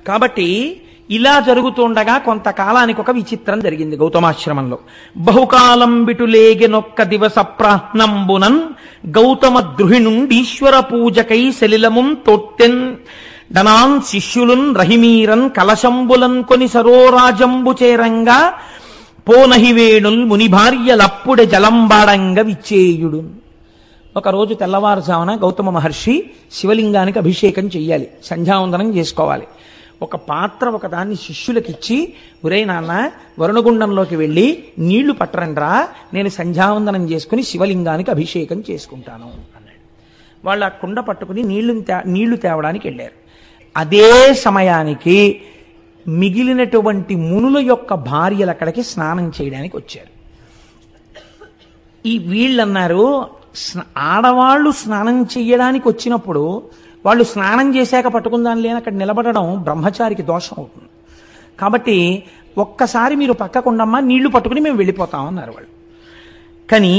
కాబట్టి ఇలా జరుగుతుండగా కొంతకాలానికి ఒక విచిత్రం జరిగింది గౌతమాశ్రమంలో. బహుకాలం బిటులేగెనొక్క దివస ప్రాహ్నంబునన్ గౌతమ ద్రుహిణుండీశ్వర పూజకై సలిలమున్ తొట్టెన్ డనాన్ శిష్యులున్ రహిమీరన్ కలశంబులన్ కొని సరోరాజంబు చేరంగా పోనహివేణుల్ ముని భార్యలప్పుడే జలంబాడంగా విచ్చేయుడు. ఒకరోజు తెల్లవారుజామున గౌతమ మహర్షి శివలింగానికి అభిషేకం చెయ్యాలి, సంధ్యావందనం చేసుకోవాలి. ఒక పాత్ర ఒకదాన్ని శిష్యులకిచ్చి, ఒరే నాన్న వరుణగుండంలోకి వెళ్ళి నీళ్లు పట్టరండ్రా, నేను సంధ్యావందనం చేసుకుని శివలింగానికి అభిషేకం చేసుకుంటాను అన్నాడు. వాళ్ళు ఆ కుండ పట్టుకుని నీళ్లు తేవడానికి వెళ్ళారు. అదే సమయానికి మిగిలినటువంటి మునుల యొక్క భార్యలు అక్కడికి స్నానం చేయడానికి వచ్చారు. ఈ వీళ్ళన్నారు, ఆడవాళ్ళు స్నానం చెయ్యడానికి వచ్చినప్పుడు వాళ్ళు స్నానం చేశాక పట్టుకుందాని లేని అక్కడ నిలబడడం బ్రహ్మచారికి దోషం అవుతుంది. కాబట్టి ఒక్కసారి మీరు పక్కకుండమ్మా, నీళ్లు పట్టుకుని మేము వెళ్ళిపోతామన్నారు వాళ్ళు. కానీ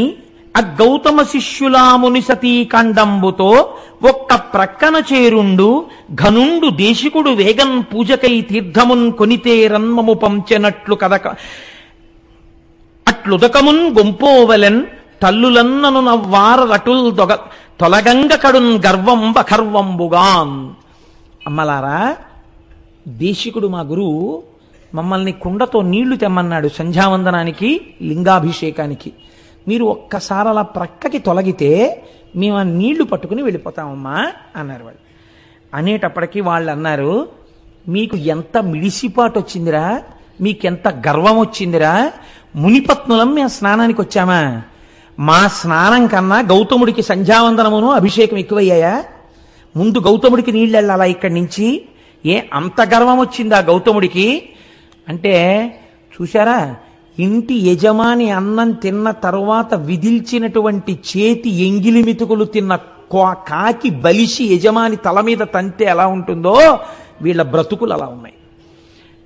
ఆ గౌతమ శిష్యులాముని సతీకండంబుతో ఒక్క ప్రక్కన చేరుండు ఘనుండు దేశికుడు వేగన్ పూజకై తీర్థమున్ కొనితేరన్మము పంచెనట్లు కదక అట్లుదకమున్ గొంపోవలెన్ తల్లులన్నను నవ్వార రటుల్ తొలగంగ కడున్ గర్వం బఖర్వంబుగాన్. అమ్మలారా, దేశికుడు మా గురువు మమ్మల్ని కుండతో నీళ్లు తెమ్మన్నాడు సంధ్యావందనానికి, లింగాభిషేకానికి. మీరు ఒక్కసారి అలా ప్రక్కకి తొలగితే మేము ఆ నీళ్లు పట్టుకుని వెళ్ళిపోతామమ్మా అన్నారు వాళ్ళు. అనేటప్పటికీ వాళ్ళు అన్నారు, మీకు ఎంత మిడిసిపాటు వచ్చిందిరా, మీకెంత గర్వం వచ్చిందిరా, మునిపత్నులం మేము స్నానానికి వచ్చామా? మా స్నానం కన్నా గౌతముడికి సంధ్యావందనమును అభిషేకం ఎక్కువయ్యాయా? ముందు గౌతముడికి నీళ్ళు వెళ్ళాలా ఇక్కడి నుంచి? అంత గర్వం వచ్చిందా గౌతముడికి అంటే? చూశారా, ఇంటి యజమాని అన్నం తిన్న తరువాత విదిల్చినటువంటి చేతి ఎంగిలి మితుకులు తిన్న కాకి బలిసి యజమాని తల మీద తంతే ఎలా ఉంటుందో వీళ్ళ బ్రతుకులు అలా ఉన్నాయి.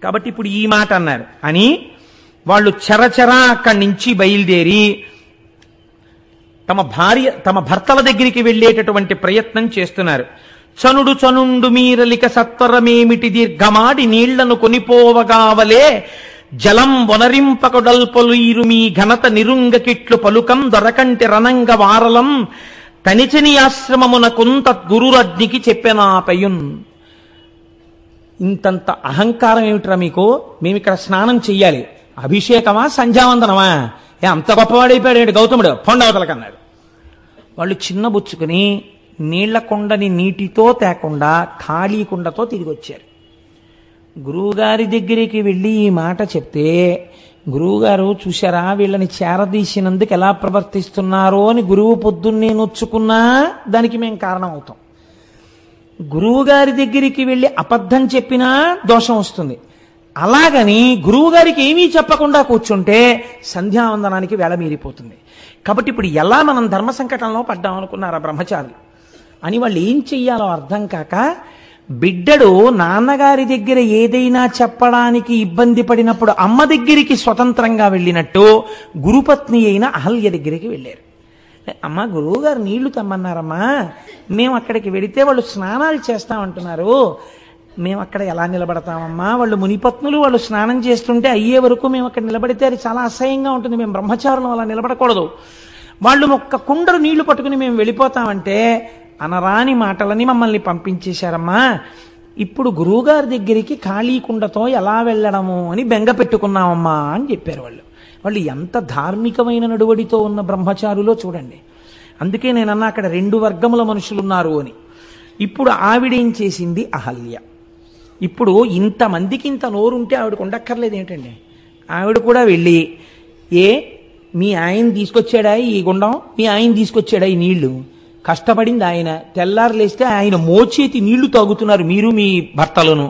కాబట్టి ఇప్పుడు ఈ మాట అన్నారు అని వాళ్ళు చరచరా అక్కడి నుంచి బయలుదేరి తమ భర్తల దగ్గరికి వెళ్ళేటటువంటి ప్రయత్నం చేస్తున్నారు. చనుండు మీరలిక సత్వరమేమిటి దీర్ఘమాడి నీళ్లను కొనిపోవగావలే జలం వనరింపకొడల్పలు ఇరుమీ ఘనత నిరుంగకిట్లు పలుకం దొరకంటి రణంగ వారలం తనిచని ఆశ్రమమునకుంత గురురజ్ఞికి చెప్పెనాపయున్. ఇంతంత అహంకారం ఏమిట్రా మీకు? మేమిక్కడ స్నానం చెయ్యాలి, అభిషేకమా సంధ్యావందనమా? అంత గొప్పవాడైపోయాడు గౌతముడు, పొండవతలకన్నాడు. వాళ్ళు చిన్నబుచ్చుకుని నీళ్ల కుండని నీటితో తేకుండా ఖాళీ కుండతో తిరిగి వచ్చారు. గురువుగారి దగ్గరికి వెళ్ళి ఈ మాట చెప్తే, గురువుగారు చూశారా వీళ్ళని చేరదీసినందుకు ఎలా ప్రవర్తిస్తున్నారో అని గురువు పొద్దున్నే నొచ్చుకున్నా దానికి మేము కారణం అవుతాం. గురువుగారి దగ్గరికి వెళ్ళి అబద్ధం చెప్పినా దోషం వస్తుంది. అలాగని గురువుగారికి ఏమీ చెప్పకుండా కూర్చుంటే సంధ్యావందనానికి వేళ మీరిపోతుంది. కాబట్టి ఇప్పుడు ఎలా మనం ధర్మ సంకటంలో పడ్డాం అనుకున్నారా బ్రహ్మచారులు అని వాళ్ళు ఏం చెయ్యాలో అర్థం కాక, బిడ్డడు నాన్నగారి దగ్గర ఏదైనా చెప్పడానికి ఇబ్బంది పడినప్పుడు అమ్మ దగ్గరికి స్వతంత్రంగా వెళ్ళినట్టు గురుపత్ని అయిన అహల్య దగ్గరికి వెళ్ళారు. అమ్మ, గురువుగారు నీళ్లు తెమ్మన్నారమ్మా, మేము అక్కడికి వెడితే వాళ్ళు స్నానాలు చేస్తామంటున్నారు, మేము అక్కడ ఎలా నిలబడతామమ్మా? వాళ్ళు మునిపత్నులు, వాళ్ళు స్నానం చేస్తుంటే అయ్యే వరకు మేము అక్కడ నిలబడితే అది చాలా అసహ్యంగా ఉంటుంది, మేము బ్రహ్మచారులు అలా నిలబడకూడదు. వాళ్ళు ఒక్క కుండరు నీళ్లు పట్టుకుని మేము వెళ్ళిపోతామంటే అనరాని మాటలని మమ్మల్ని పంపించేశారమ్మా. ఇప్పుడు గురువుగారి దగ్గరికి ఖాళీ కుండతో ఎలా వెళ్ళడము అని బెంగ పెట్టుకున్నామమ్మా అని చెప్పారు వాళ్ళు. వాళ్ళు ఎంత ధార్మికమైన నడువడితో ఉన్న బ్రహ్మచారులో చూడండి. అందుకే నేనన్నా అక్కడ రెండు వర్గముల మనుషులున్నారు అని. ఇప్పుడు ఆవిడేం చేసింది? అహల్య. ఇప్పుడు ఇంతమందికి ఇంత నోరుంటే ఆవిడకు ఉండక్కర్లేదు ఏంటండి? ఆవిడ కూడా వెళ్ళి, మీ ఆయన తీసుకొచ్చాడా ఈ గుండం, మీ ఆయన తీసుకొచ్చాడా ఈ నీళ్లు, కష్టపడింది ఆయన, తెల్లారు లేస్తే ఆయన మోచేతి నీళ్లు తాగుతున్నారు మీరు మీ భర్తలను,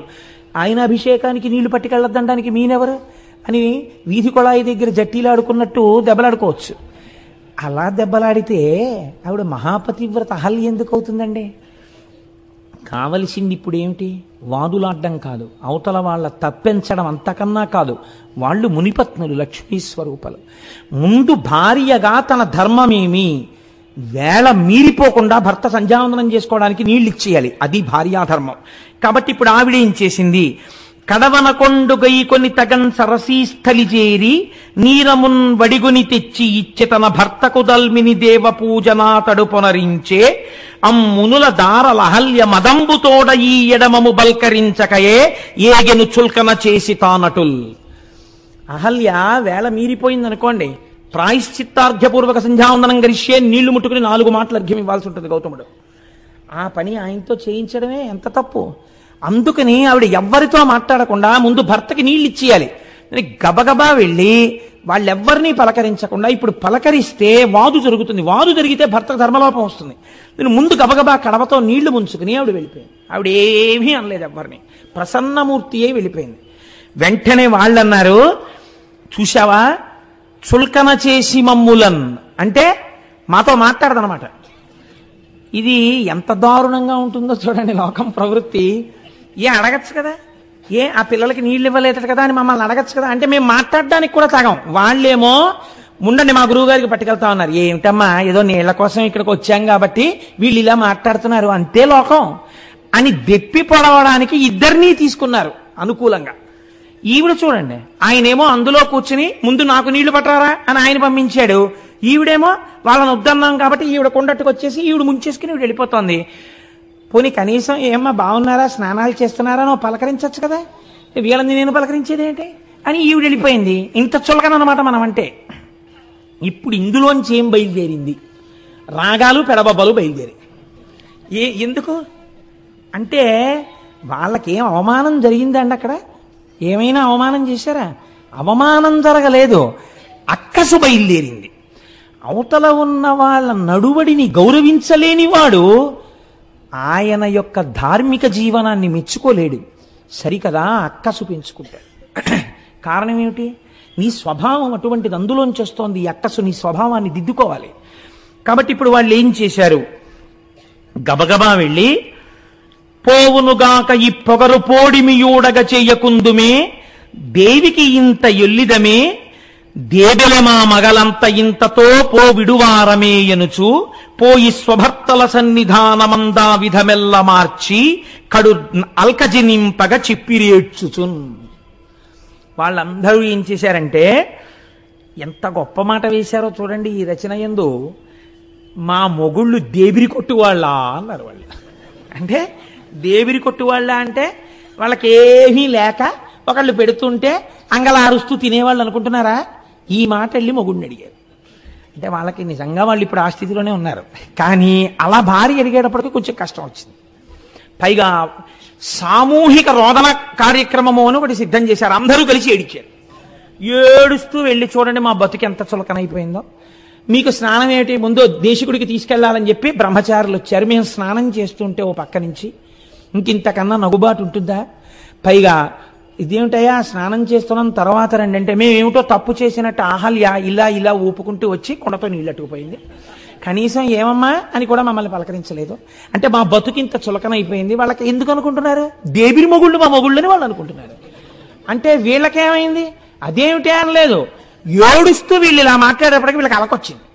ఆయన అభిషేకానికి నీళ్లు పట్టుకెళ్ళొద్దనడానికి మీనెవరు అని వీధి కొళాయి దగ్గర జట్టీలాడుకున్నట్టు దెబ్బలాడుకోవచ్చు. అలా దెబ్బలాడితే ఆవిడ మహాపతివ్రత అహల్య ఎందుకు అవుతుందండి? కావలసింది ఇప్పుడు ఏమిటి? వాదులాడ్డం కాదు, అవతల వాళ్ళ తప్పించడం అంతకన్నా కాదు. వాళ్ళు మునిపత్నులు, లక్ష్మీ స్వరూపాలు. ముందు భార్యగా తన ధర్మమేమి, వేళ మీరిపోకుండా భర్త సంధ్యావందనం చేసుకోవడానికి నీళ్లు ఇచ్చేయాలి. అది భార్యాధర్మం. కాబట్టి ఇప్పుడు ఆవిడ ఏం చేసింది? కడవనకొండు గైకొని తగన్ సరసీస్థలి చేరి నీరమున్ వడిగుని తెచ్చి ఇచ్చి తన భర్తకు దల్మిని దేవ పూజనా తడుపొనరించే అమ్మునుల దారలహల్య మదంబుతోడ ఈ ఎడమము బల్కరించకయే ఏగెను చుల్కన చేసి తానటుల్. అహల్య వేళ మీరిపోయిందనుకోండి, ప్రాయశ్చిత్తార్ఘ్యపూర్వక సంధ్యావందనం గరిష్యే నీళ్లు ముట్టుకుని 4 మాటలు అర్ఘ్యం ఇవ్వాల్సి ఉంటుంది గౌతముడు. ఆ పని ఆయనతో చేయించడమే ఎంత తప్పు. అందుకని ఆవిడ ఎవ్వరితో మాట్లాడకుండా ముందు భర్తకి నీళ్ళు ఇచ్చేయాలి. గబగబా వెళ్ళి వాళ్ళెవ్వరినీ పలకరించకుండా, ఇప్పుడు పలకరిస్తే వాదు జరుగుతుంది, వాదు జరిగితే భర్తకు ధర్మలోపం వస్తుంది. నేను ముందు గబగబా కడవతో నీళ్లు ముంచుకుని ఆవిడ వెళ్ళిపోయింది. ఆవిడ ఏమీ అనలేదు ఎవ్వరిని, ప్రసన్నమూర్తి అయి వెళ్ళిపోయింది. వెంటనే వాళ్ళన్నారు, చూశావా చుల్కన చేసి మమ్ములన్ అంటే మాతో మాట్లాడదనమాట. ఇది ఎంత దారుణంగా ఉంటుందో చూడండి లోకం ప్రవృత్తి. అడగచ్చు కదా, ఆ పిల్లలకి నీళ్ళు ఇవ్వలేదు కదా అని మమ్మల్ని అడగచ్చు కదా అంటే మేము మాట్లాడడానికి కూడా తాగం. వాళ్ళేమో ముండండి మా గురువు గారికి పట్టుకెళ్తా ఉన్నారు. ఏమిటమ్మా ఏదో నీళ్ల కోసం ఇక్కడికి వచ్చాం కాబట్టి వీళ్ళు ఇలా మాట్లాడుతున్నారు అంతే లోకం అని దెప్పి పొడవడానికి ఇద్దరినీ తీసుకున్నారు అనుకూలంగా. ఈవిడ చూడండి, ఆయనేమో అందులో కూర్చుని ముందు నాకు నీళ్లు పట్టరా అని ఆయన పంపించాడు. ఈవిడేమో వాళ్ళని వద్దన్నాం కాబట్టి ఈవిడ కొండట్టుకు వచ్చేసి ఈవిడ ముంచేసుకుని ఈవిడ వెళ్ళిపోతుంది. పోనీ కనీసం ఏమ్మా బాగున్నారా, స్నానాలు చేస్తున్నారా నువ్వు పలకరించచ్చు కదా, వీళ్ళని నేను పలకరించేది ఏంటి అని ఈవిడ వెళ్ళిపోయింది. ఇంత చులకనమాట మనం అంటే. ఇప్పుడు ఇందులోంచి ఏం బయలుదేరింది? రాగాలు పెడబబ్బలు బయలుదేరి. ఎందుకు అంటే వాళ్ళకేం అవమానం జరిగిందండి అక్కడ? ఏమైనా అవమానం చేశారా? అవమానం జరగలేదు, అక్కసు బయలుదేరింది. అవతల ఉన్న వాళ్ళ నడువడిని గౌరవించలేని వాడు ఆయన యొక్క ధార్మిక జీవనాన్ని మెచ్చుకోలేడు. సరికదా, అక్కసు పెంచుకుంటాడు. కారణం ఏమిటి? నీ స్వభావం అటువంటిది, అందులోంచి వస్తోంది ఈ అక్కసు. నీ స్వభావాన్ని దిద్దుకోవాలి. కాబట్టి ఇప్పుడు వాళ్ళు ఏం చేశారు? గబగబా వెళ్ళి పోవునుగాక ఈ పొగరు పోడిమియూడగ చెయ్యకుందుమే దేవికి ఇంత ఎల్లిదమే దేబెలమా మగలంత ఇంతతో పో విడువారమే ఎనుచు పోయి స్వభర్తల సన్నిధానమందా విధమెల్ల మార్చి కడు అల్కజి నింపగ చిప్పిరేడ్చుచున్. వాళ్ళందరూ ఏం చేశారంటే ఎంత గొప్ప మాట వేశారో చూడండి ఈ రచన యందు. మా మొగుళ్ళు దేవిరి కొట్టు వాళ్ళ అన్నారు వాళ్ళు. అంటే దేవిరి కొట్టు వాళ్ళ అంటే వాళ్ళకేమీ లేక ఒకళ్ళు పెడుతుంటే అంగలారుస్తూ తినేవాళ్ళు అనుకుంటున్నారా? ఈ మాట వెళ్ళి మొగుడిని అడిగారు. అంటే వాళ్ళకి నిజంగా వాళ్ళు ఇప్పుడు ఆ స్థితిలోనే ఉన్నారు. కానీ అలా భార్య అడిగేటప్పటికీ కొంచెం కష్టం వచ్చింది. పైగా సామూహిక రోదన కార్యక్రమము అని ఒకటి సిద్ధం చేశారు. అందరూ కలిసి ఏడిచారు. ఏడుస్తూ వెళ్ళి చూడండి మా బతుకు ఎంత చులకనైపోయిందో. మీకు స్నానం ఏమిటి, ముందు దేశికుడికి తీసుకెళ్లాలని చెప్పి బ్రహ్మచారులు వచ్చారు. మేము స్నానం చేస్తుంటే ఓ పక్క నుంచి ఇంకింతకన్నా నగుబాటు ఉంటుందా? పైగా ఇదేమిటయ్యా స్నానం చేస్తున్నాం తర్వాత రండి అంటే మేమేమిటో తప్పు చేసినట్టు అహల్య ఇలా ఇలా ఊపుకుంటూ వచ్చి కొండతో నీళ్ళట్టుకుపోయింది. కనీసం ఏమమ్మా అని కూడా మమ్మల్ని పలకరించలేదు. అంటే మా బతుకింత చులకనైపోయింది. వాళ్ళకి ఎందుకు అనుకుంటున్నారు? దేవిరి మొగుళ్ళు మా మొగుళ్ళు అని వాళ్ళు అనుకుంటున్నారు. అంటే వీళ్ళకేమైంది? అదేమిటి అనలేదు. ఏడుస్తూ వీళ్ళు ఇలా మాట్లాడేప్పటికీ వీళ్ళకి అలకొచ్చింది.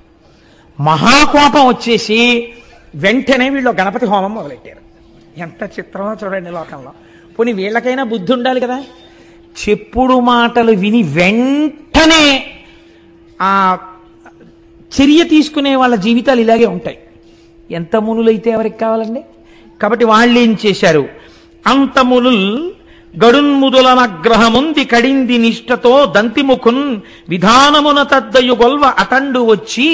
మహాకోపం వచ్చేసి వెంటనే వీళ్ళు గణపతి హోమం మొదలెట్టారు. ఎంత చిత్రమో చూడండి లోకంలో. పోనీ వీళ్ళకైనా బుద్ధి ఉండాలి కదా. చెప్పుడు మాటలు విని వెంటనే ఆ చర్య తీసుకునే వాళ్ళ జీవితాలు ఇలాగే ఉంటాయి. ఎంత మునులైతే ఎవరికి కావాలండి? కాబట్టి వాళ్ళు ఏం చేశారు? అంత మునుల్ గడున్ముదులనగ్రహముంది కడింది నిష్టతో దంతిముఖున్ విధానమున తద్దయు గొల్వ అతండు వచ్చి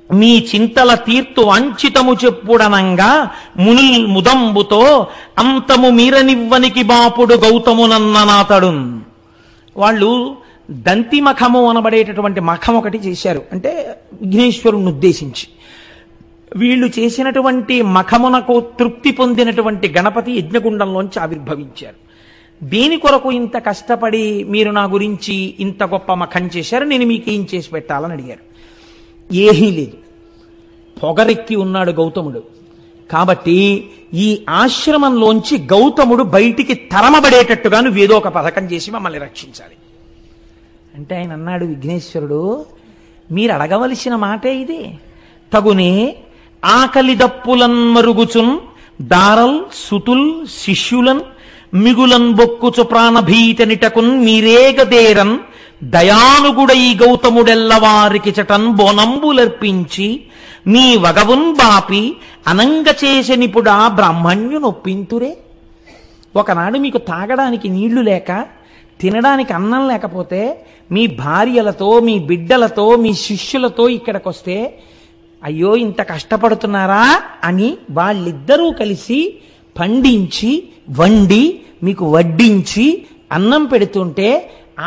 మీ చింతల తీర్తు అంచితము చెప్పుడనంగా మునుల్ ముదంబుతో అంతము మీరనివ్వనికి బాపుడు గౌతమునన్ననాతడు. వాళ్ళు దంతి మఖము అనబడేటటువంటి మఖం ఒకటి చేశారు. అంటే విఘ్నేశ్వరుణ్ణి ఉద్దేశించి వీళ్ళు చేసినటువంటి మఖమునకు తృప్తి పొందినటువంటి గణపతి యజ్ఞగుండంలోంచి ఆవిర్భవించారు. దేని కొరకు ఇంత కష్టపడి మీరు నా గురించి ఇంత గొప్ప మఖం చేశారు, నేను మీకు ఏం చేసి పెట్టాలని అడిగారు. ఏమీ లేదు, పొగరెక్కి ఉన్నాడు గౌతముడు. కాబట్టి ఈ ఆశ్రమంలోంచి గౌతముడు బయటికి తరమబడేటట్టుగా నువ్వేదో ఒక పథకం చేసి మమ్మల్ని రక్షించాలి అంటే ఆయన అన్నాడు, విఘ్నేశ్వరుడు మీరు అడగవలసిన మాటే ఇది. తగునే ఆకలి దప్పులన్ మరుగుచున్ దారల్ సుతుల్ శిష్యులన్ మిగులన్ బొక్కుచు ప్రాణభీతనిటకున్ మీరేగదేరన్ దయానుగుడై గౌతముడెల్లవారికి చటన్ బోనంబులర్పించి మీ వగవున్ బాపి అనంగ చేసనిపుడా బ్రాహ్మణ్యునొప్పింతురే. ఒకనాడు మీకు తాగడానికి నీళ్లు లేక, తినడానికి అన్నం లేకపోతే మీ భార్యలతో, మీ బిడ్డలతో, మీ శిష్యులతో ఇక్కడికొస్తే అయ్యో ఇంత కష్టపడుతున్నారా అని వాళ్ళిద్దరూ కలిసి పండించి వండి మీకు వడ్డించి అన్నం పెడుతుంటే,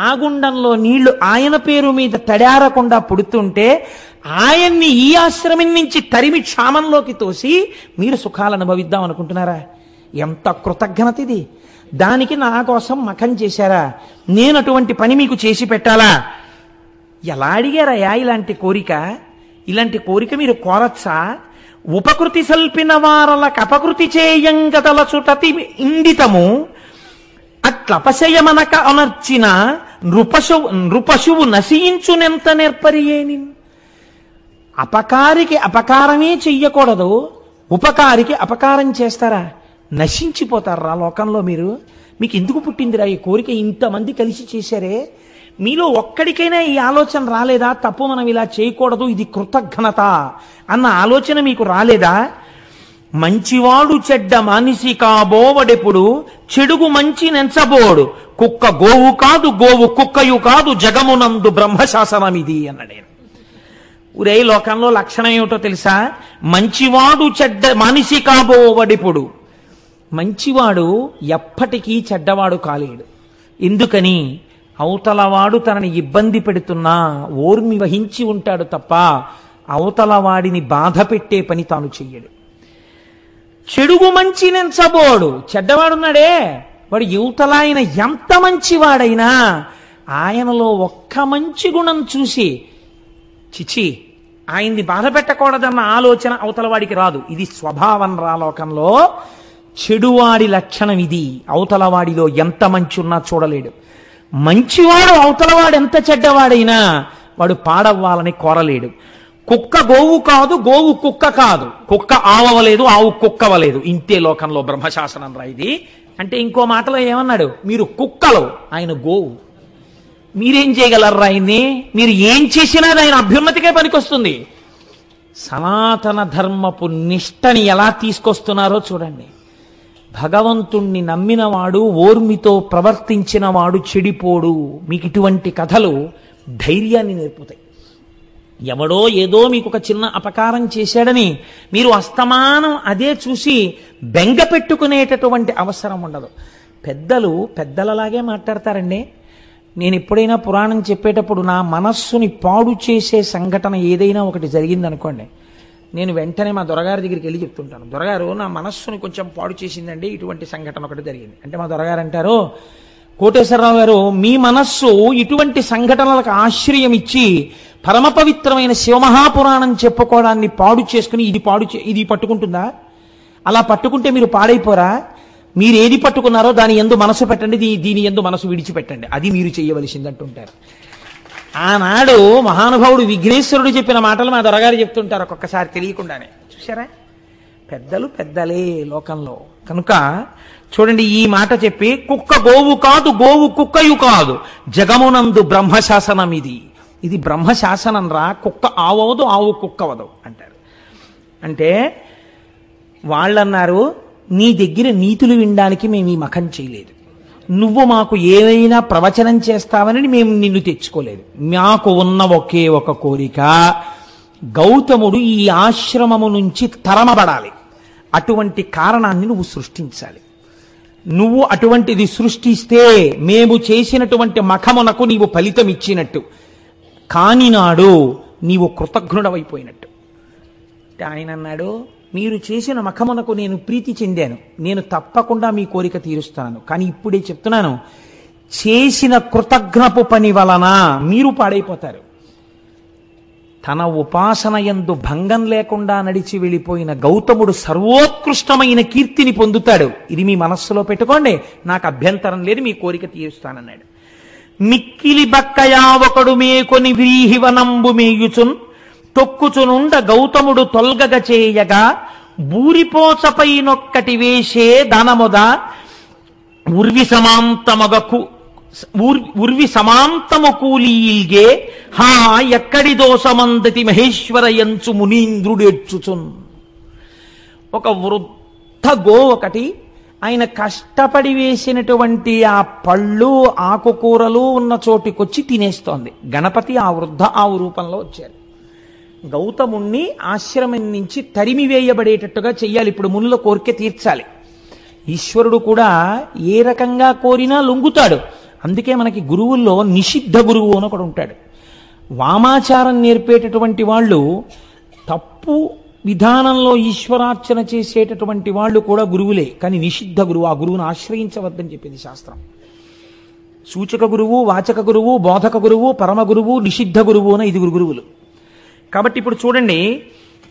ఆ గుండంలో నీళ్లు ఆయన పేరు మీద తడారకుండా పుడుతుంటే ఆయన్ని ఈ ఆశ్రమం నుంచి తరిమి క్షామంలోకి తోసి మీరు సుఖాలు అనుభవిద్దాం అనుకుంటున్నారా? ఎంత కృతజ్ఞత ఇది! దానికి నా కోసం మఖం చేశారా? నేను అటువంటి పని మీకు చేసి పెట్టాలా? ఎలా అడిగారయ్యా ఇలాంటి కోరిక? ఇలాంటి కోరిక మీరు కోరచ్చా? ఉపకృతి సల్పిన వారలకు అపకృతి చేయంగతలచుటతి ఇండితము అట్లపశయమనక అనర్చిన నృపశువు నశించునెంత నేర్పరియేని. అపకారికి అపకారమే చెయ్యకూడదు, ఉపకారికి అపకారం చేస్తారా? నశించిపోతారా లోకంలో మీరు? మీకు ఎందుకు పుట్టిందిరా ఈ కోరిక? ఇంతమంది కలిసి చేశారే, మీలో ఒక్కడికైనా ఈ ఆలోచన రాలేదా? తప్పు మనం ఇలా చేయకూడదు, ఇది కృతజ్ఞత అన్న ఆలోచన మీకు రాలేదా? మంచివాడు చెడ్డ మనిషి కాబోవడెప్పుడు చెడుగు మంచి నెంచబోడు కుక్క గోవు కాదు గోవు కుక్కయు కాదు జగమునందు బ్రహ్మశాసనం ఇది అన్నాడు. ఊరే లోకంలో లక్షణం ఏమిటో తెలుసా? మంచివాడు చెడ్డ మనిషి కాబోవడెప్పుడు. మంచివాడు ఎప్పటికీ చెడ్డవాడు కాలేడు. ఎందుకని? అవతలవాడు తనని ఇబ్బంది పెడుతున్నా ఓర్మి వహించి ఉంటాడు తప్ప అవతలవాడిని బాధ పెట్టే పని తాను చెయ్యడు. చెడుగు మంచి నెంచబోడు. చెడ్డవాడున్నాడే వాడు యువతల ఆయన ఎంత మంచివాడైనా ఆయనలో ఒక్క మంచి గుణం చూసి చిచి ఆయన్ని బాధ పెట్టకూడదన్న ఆలోచన అవతలవాడికి రాదు. ఇది స్వభావం రా లోకంలో. చెడువాడి లక్షణం ఇది. అవతలవాడిలో ఎంత మంచి ఉన్నా చూడలేడు. మంచివాడు అవతలవాడు ఎంత చెడ్డవాడైనా వాడు పాడవ్వాలని కోరలేడు. కుక్క గోవు కాదు గోవు కుక్క కాదు, కుక్క ఆవవలేదు ఆవు కుక్కవలేదు. ఇంతే లోకంలో బ్రహ్మశాసనం రా ఇది. అంటే ఇంకో మాటలో ఏమన్నాడు? మీరు కుక్కలు, ఆయన గోవు. మీరేం చేయగలరా ఆయన్ని? మీరు ఏం చేసినా ఆయన అభ్యున్నతికే పనికొస్తుంది. సనాతన ధర్మపు నిష్టని ఎలా తీసుకొస్తున్నారో చూడండి. భగవంతుణ్ణి నమ్మినవాడు, ఓర్మితో ప్రవర్తించిన వాడు చెడిపోడు. మీకు ఇటువంటి కథలు ధైర్యాన్ని నేర్పుతాయి. ఎవడో ఏదో మీకు ఒక చిన్న అపకారం చేశాడని మీరు అస్తమానం అదే చూసి బెంగ పెట్టుకునేటటువంటి అవసరం ఉండదు. పెద్దలు పెద్దలలాగే మాట్లాడతారండి. నేను ఎప్పుడైనా పురాణం చెప్పేటప్పుడు నా మనస్సుని పాడు చేసే సంఘటన ఏదైనా ఒకటి జరిగిందనుకోండి, నేను వెంటనే మా దొరగారి దగ్గరికి వెళ్ళి చెప్తుంటాను, దొరగారు నా మనస్సుని కొంచెం పాడు చేసిందండి, ఇటువంటి సంఘటన ఒకటి జరిగింది అంటే మా దొరగారు అంటారు, కోటేశ్వరరావు గారు మీ మనస్సు ఇటువంటి సంఘటనలకు ఆశ్రయం ఇచ్చి పరమ పవిత్రమైన శివమహాపురాణం చెప్పుకోవడాన్ని పాడు చేసుకుని ఇది పట్టుకుంటుందా? అలా పట్టుకుంటే మీరు పాడైపోరా? మీరు ఏది పట్టుకున్నారో దాని యందు మనసు పెట్టండి, దీని యందు మనసు విడిచిపెట్టండి, అది మీరు చేయవలసింది అంటుంటారు. ఆనాడు మహానుభావుడు విఘ్నేశ్వరుడు చెప్పిన మాటలు మా దొరగారు చెప్తుంటారు ఒక్కొక్కసారి తెలియకుండానే. చూసారా? పెద్దలు పెద్దలే లోకంలో. కనుక చూడండి, ఈ మాట చెప్పి కుక్క గోవు కాదు గోవు కుక్కయు కాదు జగమునందు బ్రహ్మశాసనం ఇది. ఇది బ్రహ్మశాసనం రా. కుక్క ఆవదు ఆవు కుక్కవదు అంటారు. అంటే వాళ్ళన్నారు, నీ దగ్గర నీతులు వినడానికి మేము ఈ మఖం చేయలేదు, నువ్వు మాకు ఏమైనా ప్రవచనం చేస్తావని మేము నిన్ను తెచ్చుకోలేదు. మాకు ఉన్న ఒకే ఒక కోరిక, గౌతముడు ఈ ఆశ్రమము నుంచి తరమబడాలి. అటువంటి కారణాన్ని నువ్వు సృష్టించాలి. నువ్వు అటువంటిది సృష్టిస్తే మేము చేసినటువంటి మఖమునకు నీవు ఫలితం ఇచ్చినట్టు, కాని నాడు నీవు కృతజ్ఞుడవైపోయినట్టు. ఆయన అన్నాడు, మీరు చేసిన మఖమునకు నేను ప్రీతి చెందాను, నేను తప్పకుండా మీ కోరిక తీరుస్తాను. కానీ ఇప్పుడే చెప్తున్నాను, చేసిన కృతజ్ఞపు పని వలన మీరు పాడైపోతారు. తన ఉపాసన యందు భంగం లేకుండా నడిచి వెళ్ళిపోయిన గౌతముడు సర్వోత్కృష్టమైన కీర్తిని పొందుతాడు. ఇది మీ మనస్సులో పెట్టుకోండి, నాకు అభ్యంతరం లేదు, మీ కోరిక తీరుస్తానన్నాడు. మిక్కిలి బక్కయా ఒకడు మేకొని వ్రీహివనంబు మేయుచున్ తొక్కుచునుండ గౌతముడు తొల్గగ చేయగా బూరిపోచపై నొక్కటి వేసే ధనముద ఉర్వి సమాంతము కూలీల్గే హా ఎక్కడి దోషమందతి మహేశ్వర యంచు మునీంద్రుడేడ్చుచున్. ఒక వృద్ధ గో ఒకటి ఆయన కష్టపడి వేసినటువంటి ఆ పళ్ళు ఆకుకూరలు ఉన్న చోటికొచ్చి తినేస్తోంది. గణపతి ఆ వృద్ధ ఆవు రూపంలో వచ్చారు. గౌతముణ్ణి ఆశ్రమం నుంచి తరిమి వేయబడేటట్టుగా చెయ్యాలి. ఇప్పుడు మునుల కోరిక తీర్చాలి. ఈశ్వరుడు కూడా ఏ రకంగా కోరినా లొంగుతాడు. అందుకే మనకి గురువుల్లో నిషిద్ధ గురువు అని ఒకడు ఉంటాడు. వామాచారం నేర్పేటటువంటి వాళ్ళు, తప్పు విధానంలో ఈశ్వరార్చన చేసేటటువంటి వాళ్ళు కూడా గురువులే. కానీ నిషిద్ధ గురువు, ఆ గురువును ఆశ్రయించవద్దని చెప్పింది శాస్త్రం. సూచక గురువు, వాచక గురువు, బోధక గురువు, పరమ గురువు, నిషిద్ధ గురువు అని 5 గురువులు. కాబట్టి ఇప్పుడు చూడండి,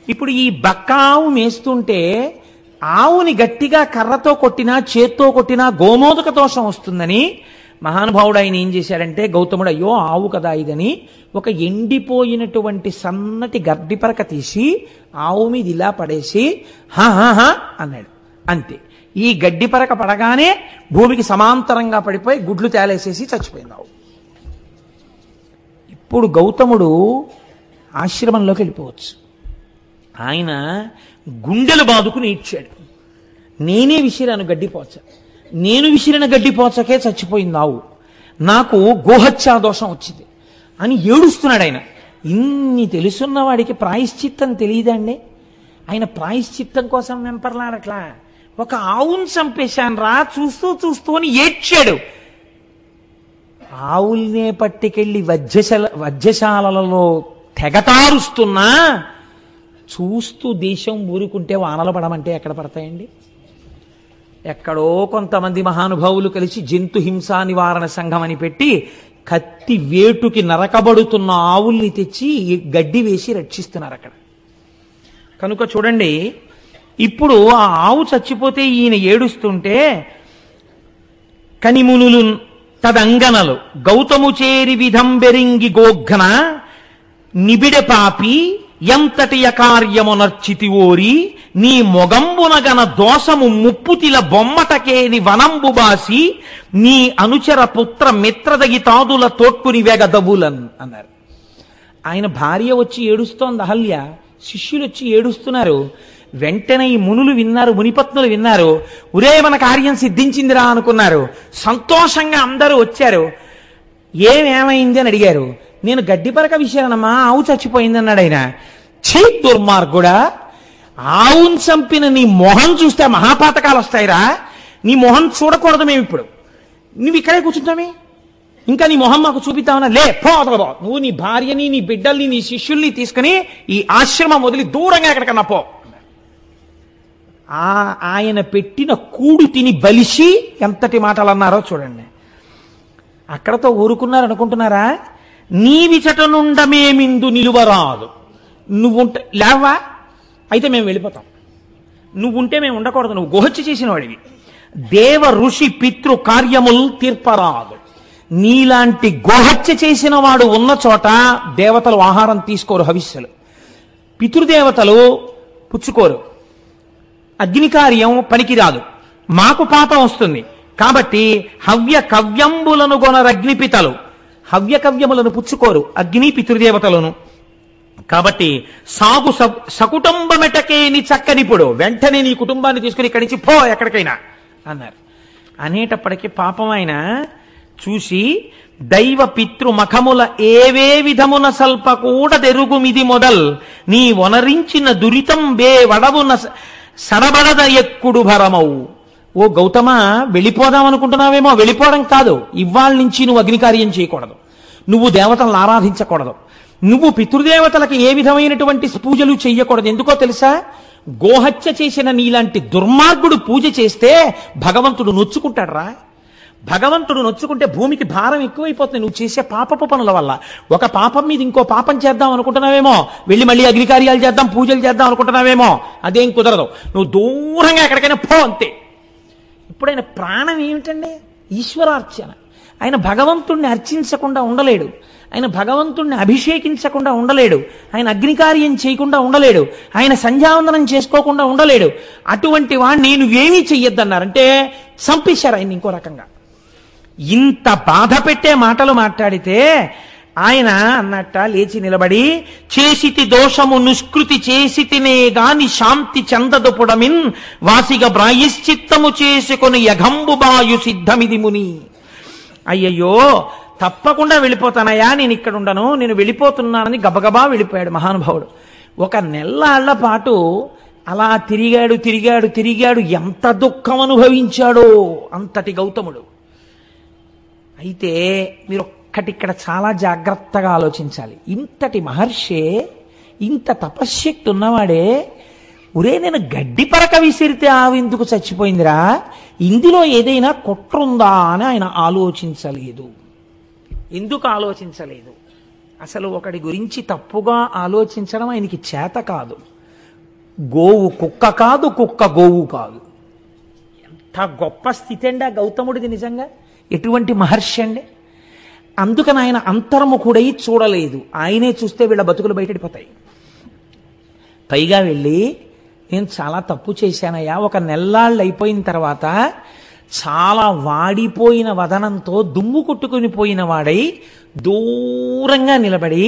ఇప్పుడు ఈ బక్కావు మేస్తుంటే ఆవుని గట్టిగా కర్రతో కొట్టినా చేత్తో కొట్టినా గోమోదక దోషం వస్తుందని మహానుభావుడు ఆయన ఏం చేశాడంటే, గౌతముడు అయ్యో ఆవు కదా ఇదని ఒక ఎండిపోయినటువంటి సన్నటి గడ్డిపరక తీసి ఆవు మీద ఇలా పడేసి హా అన్నాడు. అంతే. ఈ గడ్డిపరక పడగానే భూమికి సమాంతరంగా పడిపోయి గుడ్లు తేలేసేసి చచ్చిపోయింది ఆవు. ఇప్పుడు గౌతముడు ఆశ్రమంలోకి వెళ్ళిపోవచ్చు. ఆయన గుండెలు బాదుకుని ఇచ్చాడు. నేనే విసిరాను గడ్డిపోచ, నేను విసిరిన గడ్డిపోచకే చచ్చిపోయింది ఆవు, నాకు గోహత్యా దోషం వచ్చింది అని ఏడుస్తున్నాడు ఆయన. ఇన్ని తెలుసున్న వాడికి ప్రాయశ్చిత్తం తెలియదండి. ఆయన ప్రాయశ్చిత్తం కోసం వెంపర్లాడట్లా, ఒక ఆవును చంపేశాను రా చూస్తూ అని ఏడ్చాడు. ఆవుల్నే పట్టుకెళ్ళి వజ్రశాలలో తెగతారుస్తున్నా చూస్తూ దేశం ఊరుకుంటే వానలు పడమంటే ఎక్కడ పడతాయండి? ఎక్కడో కొంతమంది మహానుభావులు కలిసి జంతు హింసా నివారణ సంఘం అని పెట్టి కత్తి వేటుకి నరకబడుతున్న ఆవుల్ని తెచ్చి గడ్డి వేసి రక్షిస్తున్నారు అక్కడ. కనుక చూడండి, ఇప్పుడు ఆ ఆవు చచ్చిపోతే ఈయన ఏడుస్తుంటే కనిమునులు తదంగనలు గౌతము చేరి విధంబెరింగి గోఘ్న నిబిడె పాపి ఎంతటి అకార్యమునర్చితి ఓరి నీ మొగంబునగన దోషము ముప్పుతిల బొమ్మటకేని వనంబు బాసి నీ అనుచర పుత్ర మిత్రదగి తాదుల తోట్కుని వేగదవులన్ అన్నారు. ఆయన భార్య వచ్చి ఏడుస్తోంది అహల్య, శిష్యులు వచ్చి ఏడుస్తున్నారు. వెంటనే ఈ మునులు విన్నారు, మునిపత్నులు విన్నారు. ఒరే మన కార్యం సిద్ధించిందిరా అనుకున్నారు. సంతోషంగా అందరూ వచ్చారు. ఏమైంది అని అడిగారు. నేను గడ్డిపరక విషయానమ్మా, ఆవు చచ్చిపోయింది అన్నాడు ఆయన. ఛీ దుర్మార్గుడా, ఆవును చంపిన నీ మొహం చూస్తే మహాపాతకాలు వస్తాయిరా. నీ మొహం చూడకూడదు మేము ఇప్పుడు, నువ్వు ఇక్కడే కూర్చుంటామే, ఇంకా నీ మొహం మాకు చూపిద్దామన్నా? లే పోదలబో, నువ్వు నీ భార్యని నీ బిడ్డల్ని నీ శిష్యుల్ని తీసుకుని ఈ ఆశ్రమం వదిలి దూరంగా ఎక్కడికన్నా పో. ఆయన పెట్టిన కూడు తిని బలిసి ఎంతటి మాటలు అన్నారో చూడండి. అక్కడతో ఊరుకున్నారు అనుకుంటున్నారా? నీ విచట నుండమేమిందు నిలువరాదు. నువ్వుంటే లేవా, అయితే మేము వెళ్ళిపోతాం. నువ్వుంటే మేము ఉండకూడదు, నువ్వు గోహత్య చేసిన వాడివి. దేవ ఋషి పితృ కార్యములు తీర్పరాదు. నీలాంటి గోహత్య చేసిన వాడు ఉన్న చోట దేవతలు ఆహారం తీసుకోరు, హవిస్సులు. పితృదేవతలు పుచ్చుకోరు. అగ్ని కార్యం పనికిరాదు, మాకు పాపం వస్తుంది. కాబట్టి హవ్య కవ్యంబులను గొనరగ్నిపితలు, హవ్య కవ్యములను పుచ్చుకోరు అగ్ని పితృదేవతలను. కాబట్టి సాగు సకుటుంబమెటకేని చక్కనిప్పుడు, వెంటనే నీ కుటుంబాన్ని తీసుకుని ఇక్కడి నుంచి పో ఎక్కడికైనా అన్నారు. అనేటప్పటికీ పాపం ఆయన చూసి దైవ పితృ మఖముల ఏవే విధమున సల్ప కూడా తెరుగుమిది మొదల్ నీ వనరించిన దురితం బే వడవున సడబడద ఎక్కుడు భరమవు. ఓ గౌతమ, వెళ్ళిపోదాం అనుకుంటున్నావేమో, వెళ్ళిపోవడం కాదు. ఇవాళ నుంచి నువ్వు అగ్నికార్యం చేయకూడదు, నువ్వు దేవతలను ఆరాధించకూడదు, నువ్వు పితృదేవతలకు ఏ విధమైనటువంటి పూజలు చెయ్యకూడదు. ఎందుకో తెలుసా? గోహత్య చేసిన నీలాంటి దుర్మార్గుడు పూజ చేస్తే భగవంతుడు నొచ్చుకుంటాడు రా. భగవంతుడు నొచ్చుకుంటే భూమికి భారం ఎక్కువైపోతుంది నువ్వు చేసే పాపపు పనుల వల్ల. ఒక పాపం మీద ఇంకో పాపం చేద్దాం అనుకుంటున్నావేమో, వెళ్ళి మళ్ళీ అగ్నికార్యాలు చేద్దాం పూజలు చేద్దాం అనుకుంటున్నావేమో, అదేం కుదరదు. నువ్వు దూరంగా ఎక్కడికైనా పో అంతే. ఇప్పుడైనా ప్రాణం ఏమిటండి? ఈశ్వరార్చన. ఆయన భగవంతుణ్ణి అర్చించకుండా ఉండలేడు, ఆయన భగవంతుణ్ణి అభిషేకించకుండా ఉండలేడు, ఆయన అగ్నికార్యం చేయకుండా ఉండలేడు, ఆయన సంధ్యావందనం చేసుకోకుండా ఉండలేడు. అటువంటి వాడిని నువ్వేమీ చెయ్యొద్దన్నారంటే చంపేశారు ఆయన ఇంకో రకంగా. ఇంత బాధ పెట్టే మాటలు మాట్లాడితే ఆయన అన్నట్ట లేచి నిలబడి, చేసితి దోషము నిష్కృతి చేసితినే గాని శాంతి చందదుపుడమిన్ వాసిగ ప్రాయశ్చిత్తము చేసుకొని యఘంబు బాయు సిద్ధమిది ముని. అయ్యయ్యో, తప్పకుండా వెళ్ళిపోతానయ్యా, నేను ఇక్కడ ఉండను, నేను వెళ్ళిపోతున్నానని గబగబా వెళ్ళిపోయాడు మహానుభావుడు. ఒక నెల్లాళ్ల పాటు అలా తిరిగాడు తిరిగాడు తిరిగాడు. ఎంత దుఃఖం అనుభవించాడో అంతటి గౌతముడు. అయితే మీరు ఒక్కటి ఇక్కడ చాలా జాగ్రత్తగా ఆలోచించాలి. ఇంతటి మహర్షే, ఇంత తపశ్శక్తి ఉన్నవాడే, ఒరే నేను గడ్డి పరక విసిరితే ఆవెందుకు చచ్చిపోయిందిరా, ఇందులో ఏదైనా కుట్రుందా అని ఆయన ఆలోచించలేదు. ఎందుకు ఆలోచించలేదు? అసలు ఒకడి గురించి తప్పుగా ఆలోచించడం ఆయనకి చేత కాదు. గోవు కుక్క కాదు, కుక్క గోవు కాదు. ఎంత గొప్ప స్థితి అండి ఆ గౌతముడిది నిజంగా. ఎటువంటి మహర్షి అండి. అందుకని ఆయన అంతర్ముఖుడై చూడలేదు. ఆయనే చూస్తే వీళ్ళ బతుకులు బయటడిపోతాయి. పైగా వెళ్ళి, నేను చాలా తప్పు చేశానయ్యా, ఒక నెల్లాళ్ళు అయిపోయిన తర్వాత చాలా వాడిపోయిన వదనంతో దుమ్ము కొట్టుకుని పోయిన వాడై దూరంగా నిలబడి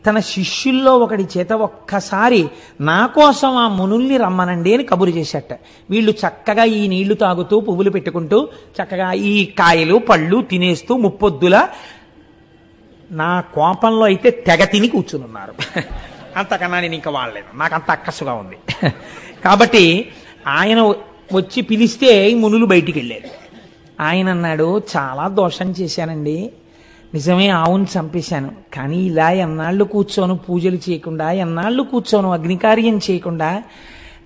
తన శిష్యుల్లో ఒకడి చేత ఒక్కసారి నా కోసం ఆ మునుల్ని రమ్మనండి అని కబురు చేశాట. వీళ్ళు చక్కగా ఈ నీళ్లు తాగుతూ పువ్వులు పెట్టుకుంటూ చక్కగా ఈ కాయలు పళ్ళు తినేస్తూ ముప్పొద్దుల నా కోపంలో అయితే తెగ తిని కూర్చునున్నారు. అంతకన్నా నేను ఇంకా వాడలేను, నాకు అంత అక్కసుగా ఉంది. కాబట్టి ఆయన వచ్చి పిలిస్తే ఈ మునులు బయటికి వెళ్ళారు. ఆయన అన్నాడు, చాలా దోషం చేశానండి, నిజమే, ఆవును చంపేశాను, కానీ ఇలా ఎన్నాళ్ళు కూర్చోను పూజలు చేయకుండా, ఎన్నాళ్ళు కూర్చోను అగ్నికార్యం చేయకుండా,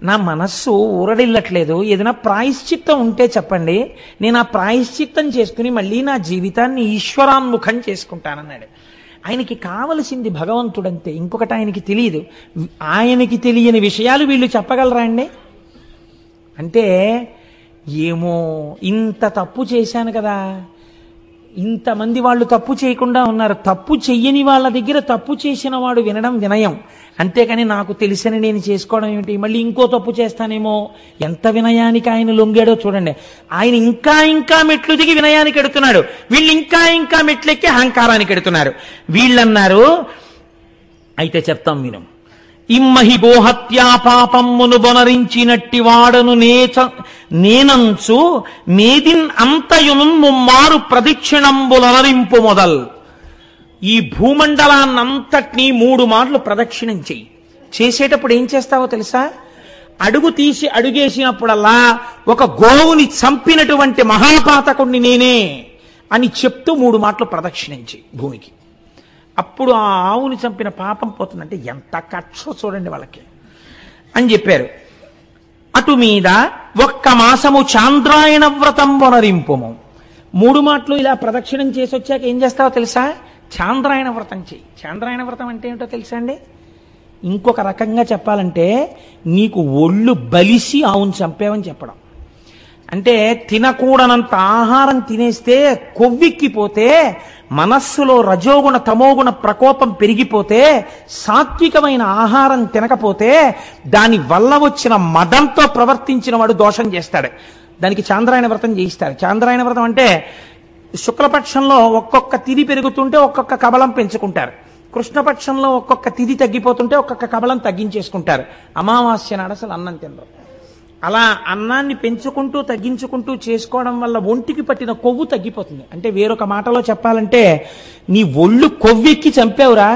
నా మనస్సు ఊరడిల్లట్లేదు. ఏదైనా ప్రాయశ్చిత్తం ఉంటే చెప్పండి, నేను ఆ ప్రాయశ్చిత్తం చేసుకుని మళ్ళీ నా జీవితాన్ని ఈశ్వరాన్ముఖం చేసుకుంటానన్నాడు. ఆయనకి కావలసింది భగవంతుడంతే, ఇంకొకటి ఆయనకి తెలియదు. ఆయనకి తెలియని విషయాలు వీళ్ళు చెప్పగలరా అండి? అంటే ఏమో, ఇంత తప్పు చేశాను కదా, ఇంతమంది వాళ్ళు తప్పు చేయకుండా ఉన్నారు, తప్పు చెయ్యని వాళ్ళ దగ్గర తప్పు చేసిన వాడు వినడం వినయం, అంతేకాని నాకు తెలిసని నేను చేసుకోవడం ఏమిటి, మళ్ళీ ఇంకో తప్పు చేస్తానేమో. ఎంత వినయానికి ఆయన లొంగాడో చూడండి. ఆయన ఇంకా ఇంకా మెట్లు దిగి వినయానికి ఎడుతున్నాడు, వీళ్ళు ఇంకా ఇంకా మెట్లెక్కి అహంకారానికి ఎడుతున్నారు. వీళ్ళన్నారు, అయితే చెప్తాం విను. ఇమ్మహి గోహత్యా పాపమ్మును బొనరించినట్టి వాడను నేనంచు మేదిన్ అంతయును ముమ్మారు ప్రదక్షిణంబులనరింపు మొదల్. ఈ భూమండలాన్నంతటినీ 3 మార్లు ప్రదక్షిణం చెయ్యి. చేసేటప్పుడు ఏం చేస్తావో తెలుసా? అడుగు తీసి అడుగేసినప్పుడల్లా ఒక గోవుని చంపినటువంటి మహాపాతకుణ్ణి నేనే అని చెప్తూ 3 మార్లు ప్రదక్షిణం చెయ్యి భూమికి. అప్పుడు ఆ ఆవుని చంపిన పాపం పోతుందంటే ఎంత కక్ష చూడండి వాళ్ళకి అని చెప్పారు. అటు మీద ఒక్క మాసము చాంద్రాయణ వ్రతం వనరింపుము. 3 మాటలు ఇలా ప్రదక్షిణం చేసి వచ్చాక ఏం చేస్తావో తెలుసా? చాంద్రాయణ వ్రతం చెయ్యి. చాంద్రాయణ వ్రతం అంటే ఏమిటో తెలుసా అండి? ఇంకొక రకంగా చెప్పాలంటే నీకు ఒళ్ళు బలిసి ఆవును చంపేవని చెప్పడం. అంటే తినకూడనంత ఆహారం తినేస్తే కొవ్వెక్కిపోతే, మనస్సులో రజోగుణ తమోగుణ ప్రకోపం పెరిగిపోతే, సాత్వికమైన ఆహారం తినకపోతే దాని వల్ల వచ్చిన మదంతో ప్రవర్తించిన వాడు దోషం చేస్తాడు. దానికి చాంద్రాయణ వ్రతం చేయిస్తారు. చాంద్రాయణ వ్రతం అంటే శుక్లపక్షంలో ఒక్కొక్క తిథి పెరుగుతుంటే ఒక్కొక్క కబలం పెంచుకుంటారు, కృష్ణపక్షంలో ఒక్కొక్క తిథి తగ్గిపోతుంటే ఒక్కొక్క కబలం తగ్గించేసుకుంటారు. అమావాస్య నాడు అసలు అన్నం తినరు. అలా అన్నాన్ని పెంచుకుంటూ తగ్గించుకుంటూ చేసుకోవడం వల్ల ఒంటికి పట్టిన కొవ్వు తగ్గిపోతుంది. అంటే వేరొక మాటలో చెప్పాలంటే నీ ఒళ్ళు కొవ్వెక్కి చంపావురా,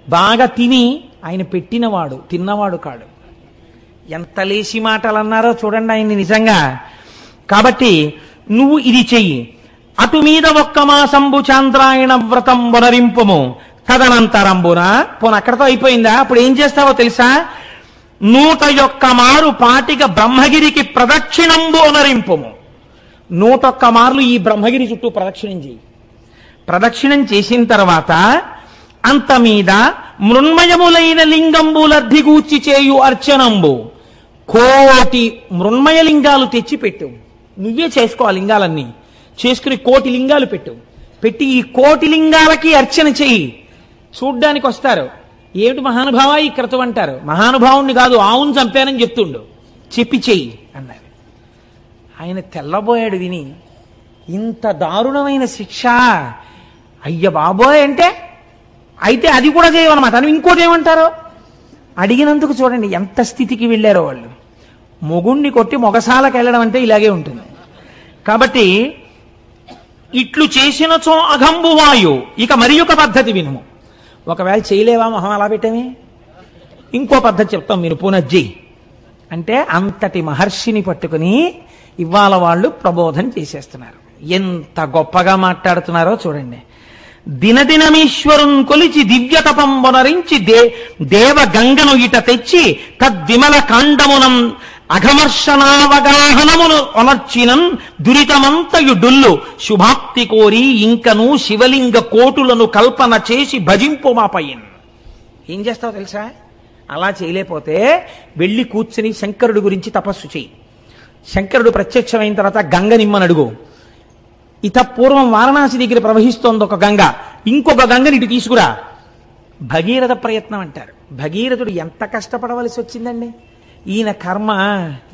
బాగా తిని. ఆయన పెట్టినవాడు తిన్నవాడు కాడు. ఎంత లేసి మాటలు అన్నారో చూడండి ఆయన్ని నిజంగా. కాబట్టి నువ్వు ఇది చెయ్యి. అటు మీద ఒక్క మాసంబు చాంద్రాయణ వ్రతం వనరింపుము తదనంతరంబున. పోను అక్కడతో అయిపోయిందా? అప్పుడు ఏం చేస్తావో తెలుసా? 101 మారు పాటిగా బ్రహ్మగిరికి ప్రదక్షిణంబు అనరింపుము. 101 మార్లు ఈ బ్రహ్మగిరి చుట్టూ ప్రదక్షిణం చేయి. ప్రదక్షిణం చేసిన తర్వాత అంత మీద మృన్మయములైన లింగంబులర్ధిగూర్చి చేయు అర్చనంబు. 1,000,000 మృన్మయ లింగాలు తెచ్చిపెట్టు. నువ్వే చేసుకో, లింగాలన్నీ చేసుకుని 1,000,000 లింగాలు పెట్టు. పెట్టి ఈ కోటి లింగాలకి అర్చన చెయ్యి, చూడ్డానికి వస్తారు. ఏమిటి మహానుభావ ఈ క్రతువు అంటారు. మహానుభావుణ్ణి కాదు, ఆవును చంపానని చెప్తుండు, చెప్పి చెయ్యి అన్నారు. ఆయన తెల్లబోయాడు విని. ఇంత దారుణమైన శిక్ష, అయ్య బాబోయ్ అంటే అయితే అది కూడా చేయమన్నమాట అని ఇంకోటి ఏమంటారు. అడిగినందుకు చూడండి ఎంత స్థితికి వెళ్ళారో వాళ్ళు. మొగుణ్ణి కొట్టి మొగసాలకు వెళ్ళడం అంటే ఇలాగే ఉంటుంది. కాబట్టి ఇట్లు చేసినచో అఘంబువాయు. ఇక మరి ఒక పద్ధతి వినుము. ఒకవేళ చేయలేవా మొహం అలా పెట్టమే, ఇంకో పద్ధతి చెప్తాం మీరు పునజ్జెయ్యి అంటే అంతటి మహర్షిని పట్టుకుని ఇవాళ వాళ్ళు ప్రబోధన చేసేస్తున్నారు. ఎంత గొప్పగా మాట్లాడుతున్నారో చూడండి. దినదినమీశ్వరున్ కొలిచి దివ్య తపం వనరించి దేవ గంగను ఇట తెచ్చి తద్విమల కాండమునం అఘమర్షణావగాహనమును ఒనర్చినం దురితమంతయు డుల్లు శుభాప్తి కోరి ఇంకను శివలింగ కోటులను కల్పన చేసి భజింపు మాపయ్యన్. ఏం చేస్తావు తెలుసా? అలా చేయలేకపోతే వెళ్ళి కూర్చుని శంకరుడి గురించి తపస్సు చెయ్యి. శంకరుడు ప్రత్యక్షమైన తర్వాత గంగ నిమ్మని అడుగు. ఇత పూర్వం వారణాసి దగ్గర ప్రవహిస్తోంది ఒక గంగ, ఇంకొక గంగని ఇటు తీసుకురా. భగీరథ ప్రయత్నం అంటారు. భగీరథుడు ఎంత కష్టపడవలసి వచ్చిందండి. ఈయన కర్మ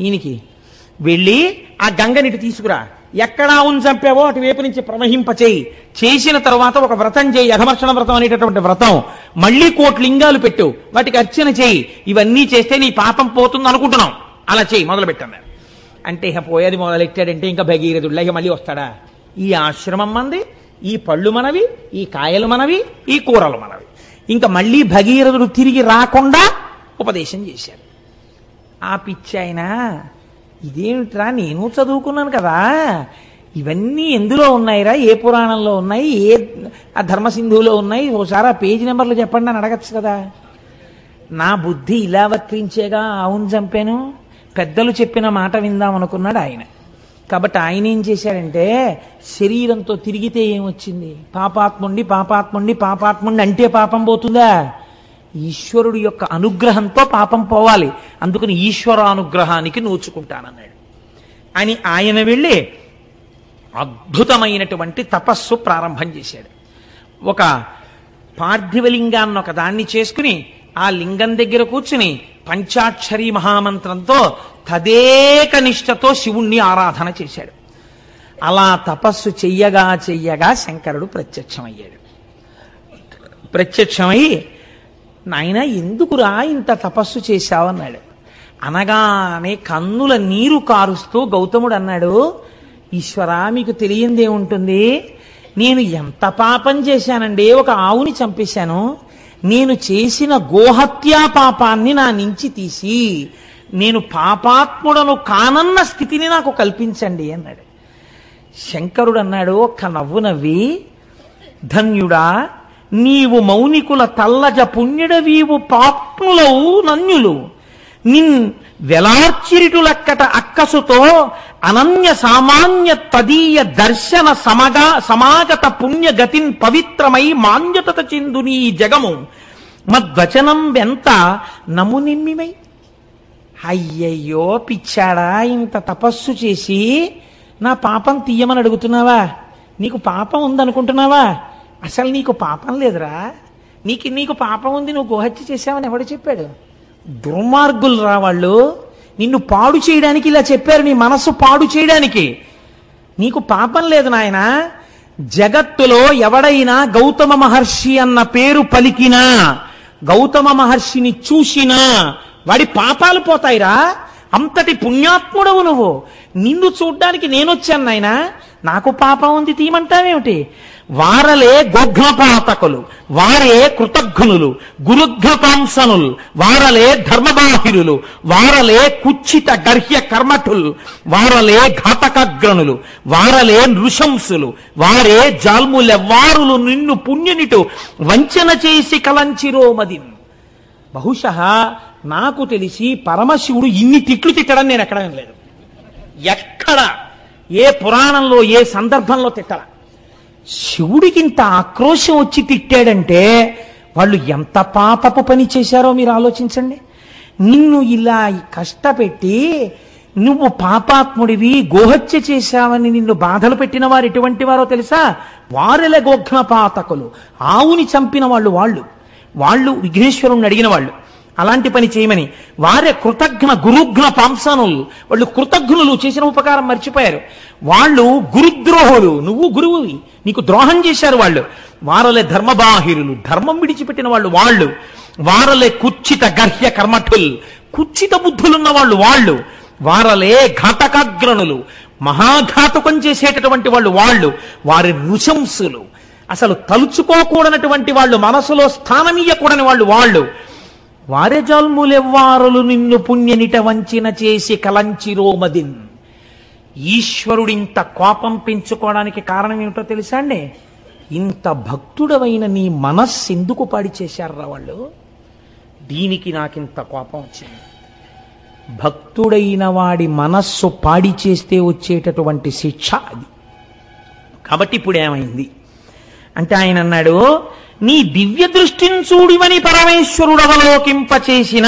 ఈయనకి. వెళ్ళి ఆ గంగనిటి తీసుకురా, ఎక్కడా చంపావో అటువైపు నుంచి ప్రవహింపచేయి. చేసిన తర్వాత ఒక వ్రతం చేయి, అఘమర్షణ వ్రతం అనేటటువంటి వ్రతం. మళ్ళీ 1,000 లింగాలు పెట్టు, వాటికి అర్చన చేయి. ఇవన్నీ చేస్తే నీ పాపం పోతుంది అనుకుంటున్నాం, అలా చేయి మొదలు పెట్టన్నారు. అంటే ఇక పోయేది మొదలెట్టాడంటే ఇంకా భగీరథుడిలా ఇక మళ్ళీ వస్తాడా? ఈ ఆశ్రమం మనది, ఈ పళ్ళు మనవి, ఈ కాయలు మనవి, ఈ కూరలు మనవి. ఇంకా మళ్ళీ భగీరథుడు తిరిగి రాకుండా ఉపదేశం చేశాడు. ఆ పిచ్చి ఆయన ఇదేమిట్రా, నేను చదువుకున్నాను కదా, ఇవన్నీ ఎందులో ఉన్నాయిరా, ఏ పురాణంలో ఉన్నాయి, ఏ ఆ ధర్మసింధువులో ఉన్నాయి, ఓసారి ఆ పేజీ నెంబర్లు చెప్పండి అని అడగచ్చు కదా. నా బుద్ధి ఇలా వర్తించేగా అవును చంపాను, పెద్దలు చెప్పిన మాట విందాం అనుకున్నాడు ఆయన. కాబట్టి ఆయన ఏం చేశాడంటే శరీరంతో తిరిగితే ఏమొచ్చింది? పాపాత్ముండి పాపాత్ముండి పాపాత్ముండి అంటే పాపం పోతుందా? ఈశ్వరుడు యొక్క అనుగ్రహంతో పాపం పోవాలి. అందుకని ఈశ్వరానుగ్రహానికి నోచుకుంటానన్నాడు అని ఆయన వెళ్ళి అద్భుతమైనటువంటి తపస్సు ప్రారంభం చేశాడు. ఒక పార్థివలింగాన్ని ఒక దాన్ని చేసుకుని ఆ లింగం దగ్గర కూర్చుని పంచాక్షరీ మహామంత్రంతో తదేక నిష్ఠతో శివుణ్ణి ఆరాధన చేశాడు. అలా తపస్సు చెయ్యగా చెయ్యగా శంకరుడు ప్రత్యక్షమయ్యాడు. ప్రత్యక్షమై, నాయన ఎందుకురా ఇంత తపస్సు చేశావన్నాడు. అనగానే కన్నుల నీరు కారుస్తూ గౌతముడు అన్నాడు, ఈశ్వరా మీకు తెలియందేముంటుంది, నేను ఎంత పాపం చేశానండి, ఒక ఆవుని చంపేశాను. నేను చేసిన గోహత్యా పాపాన్ని నా నుంచి తీసి నేను పాపాత్ముడను కానన్న స్థితిని నాకు కల్పించండి అన్నాడు. శంకరుడు అన్నాడు ఒక్క నవ్వు నవ్వి, ధన్యుడా నీవు మౌనికుల తల్లజ పుణ్యుడవీవు పాప్నులవు నన్యులు నిన్ వెలార్చిరిటులక్కట అక్కసుతో అనన్య సామాన్య తదీయ దర్శన సమాగత పుణ్యగతిన్ పవిత్రమై మాంజతత చెందు నీ జగము మద్వచనం వెంత నమునిమ్మిమై. అయ్యయ్యో పిచ్చాడా, ఇంత తపస్సు చేసి నా పాపం తీయమని అడుగుతున్నావా? నీకు పాపం ఉందనుకుంటున్నావా? అసలు నీకు పాపం లేదురా. నీకు పాపం ఉంది, నువ్వు గోహత్య చేశావని ఎవడు చెప్పాడు? దుర్మార్గులు రా వాళ్ళు. నిన్ను పాడు చేయడానికి ఇలా చెప్పారు, నీ మనస్సు పాడు చేయడానికి. నీకు పాపం లేదు నాయన. జగత్తులో ఎవడైనా గౌతమ మహర్షి అన్న పేరు పలికినా, గౌతమ మహర్షిని చూసినా వాడి పాపాలు పోతాయిరా. అంతటి పుణ్యాత్ముడవు నువ్వు. నిన్ను చూడ్డానికి నేనొచ్చాను నాయన, నాకు పాపం ఉంది తీయమంటావేమిటి? వారలే గోఘ్నపాతకులు, వారే కృతఘ్నులు, గురుఘ్నపాంసనులు, వారలే ధర్మబాహిరులు, వారలే కుచ్చిత గర్హ్య కర్మఠులు, వారలే ఘాతకగ్రనులు, వారలే నృశంసులు, వారే జాల్ములెవ్వారులు నిన్ను పుణ్యునిటు వంచన చేసి కలంచిరోమదిన్. బహుశః నాకు తెలిసి పరమశివుడు ఇన్ని తిట్లు తిట్టడం నేను ఎక్కడ వినలేదు. ఎక్కడ ఏ పురాణంలో ఏ సందర్భంలో తిట్టల. శివుడికింత ఆక్రోశం వచ్చి తిట్టాడంటే వాళ్ళు ఎంత పాపపు పని చేశారో మీరు ఆలోచించండి. నిన్ను ఇలా కష్టపెట్టి నువ్వు పాపాత్ముడివి, గోహత్య చేశావని నిన్ను బాధలు పెట్టిన వారు ఎటువంటి వారో తెలుసా? వారెల గోఘ్న పాతకులు, ఆవుని చంపిన వాళ్ళు విఘ్నేశ్వరుణ్ణి అడిగిన వాళ్ళు. అలాంటి పని చేయమని. వారే కృతజ్ఞ గురుఘ్న పాంసానులు, వాళ్ళు కృతజ్ఞులు, చేసిన ఉపకారం మర్చిపోయారు. వాళ్ళు గురుద్రోహులు, నువ్వు గురువువి, నీకు ద్రోహం చేశారు వాళ్ళు. వారలే ధర్మబాహిరులు, ధర్మం విడిచిపెట్టిన వాళ్ళు. వారలే కుచ్చిత గర్హ్య కర్మఠుల్, కుచ్చిత బుద్ధులున్న వాళ్ళు. వారలే ఘాతకాగ్రణులు, మహాఘాతకం చేసేటటువంటి వాళ్ళు. వారి నృశంసులు, అసలు తలుచుకోకూడనటువంటి వాళ్ళు, మనసులో స్థానమీయకూడని వాళ్ళు. వారే జల్ములెవ్వారులు నిన్ను పుణ్యనిట వంచిన చేసి కలంచిరోమదిన్. ఈశ్వరుడింత కోపం పెంచుకోవడానికి కారణం ఏమిటో తెలుసా అండి? ఇంత భక్తుడవైన నీ మనస్సు ఎందుకు పాడి చేశారా వాళ్ళు? దీనికి నాకింత కోపం వచ్చింది. భక్తుడైన వాడి మనస్సు పాడి చేస్తే వచ్చేటటువంటి శిక్ష అది. కాబట్టి ఇప్పుడు ఏమైంది అంటే ఆయన అన్నాడు, నీ దివ్య దృష్టిని చూడివని పరమేశ్వరుడు అవలోకింపచేసిన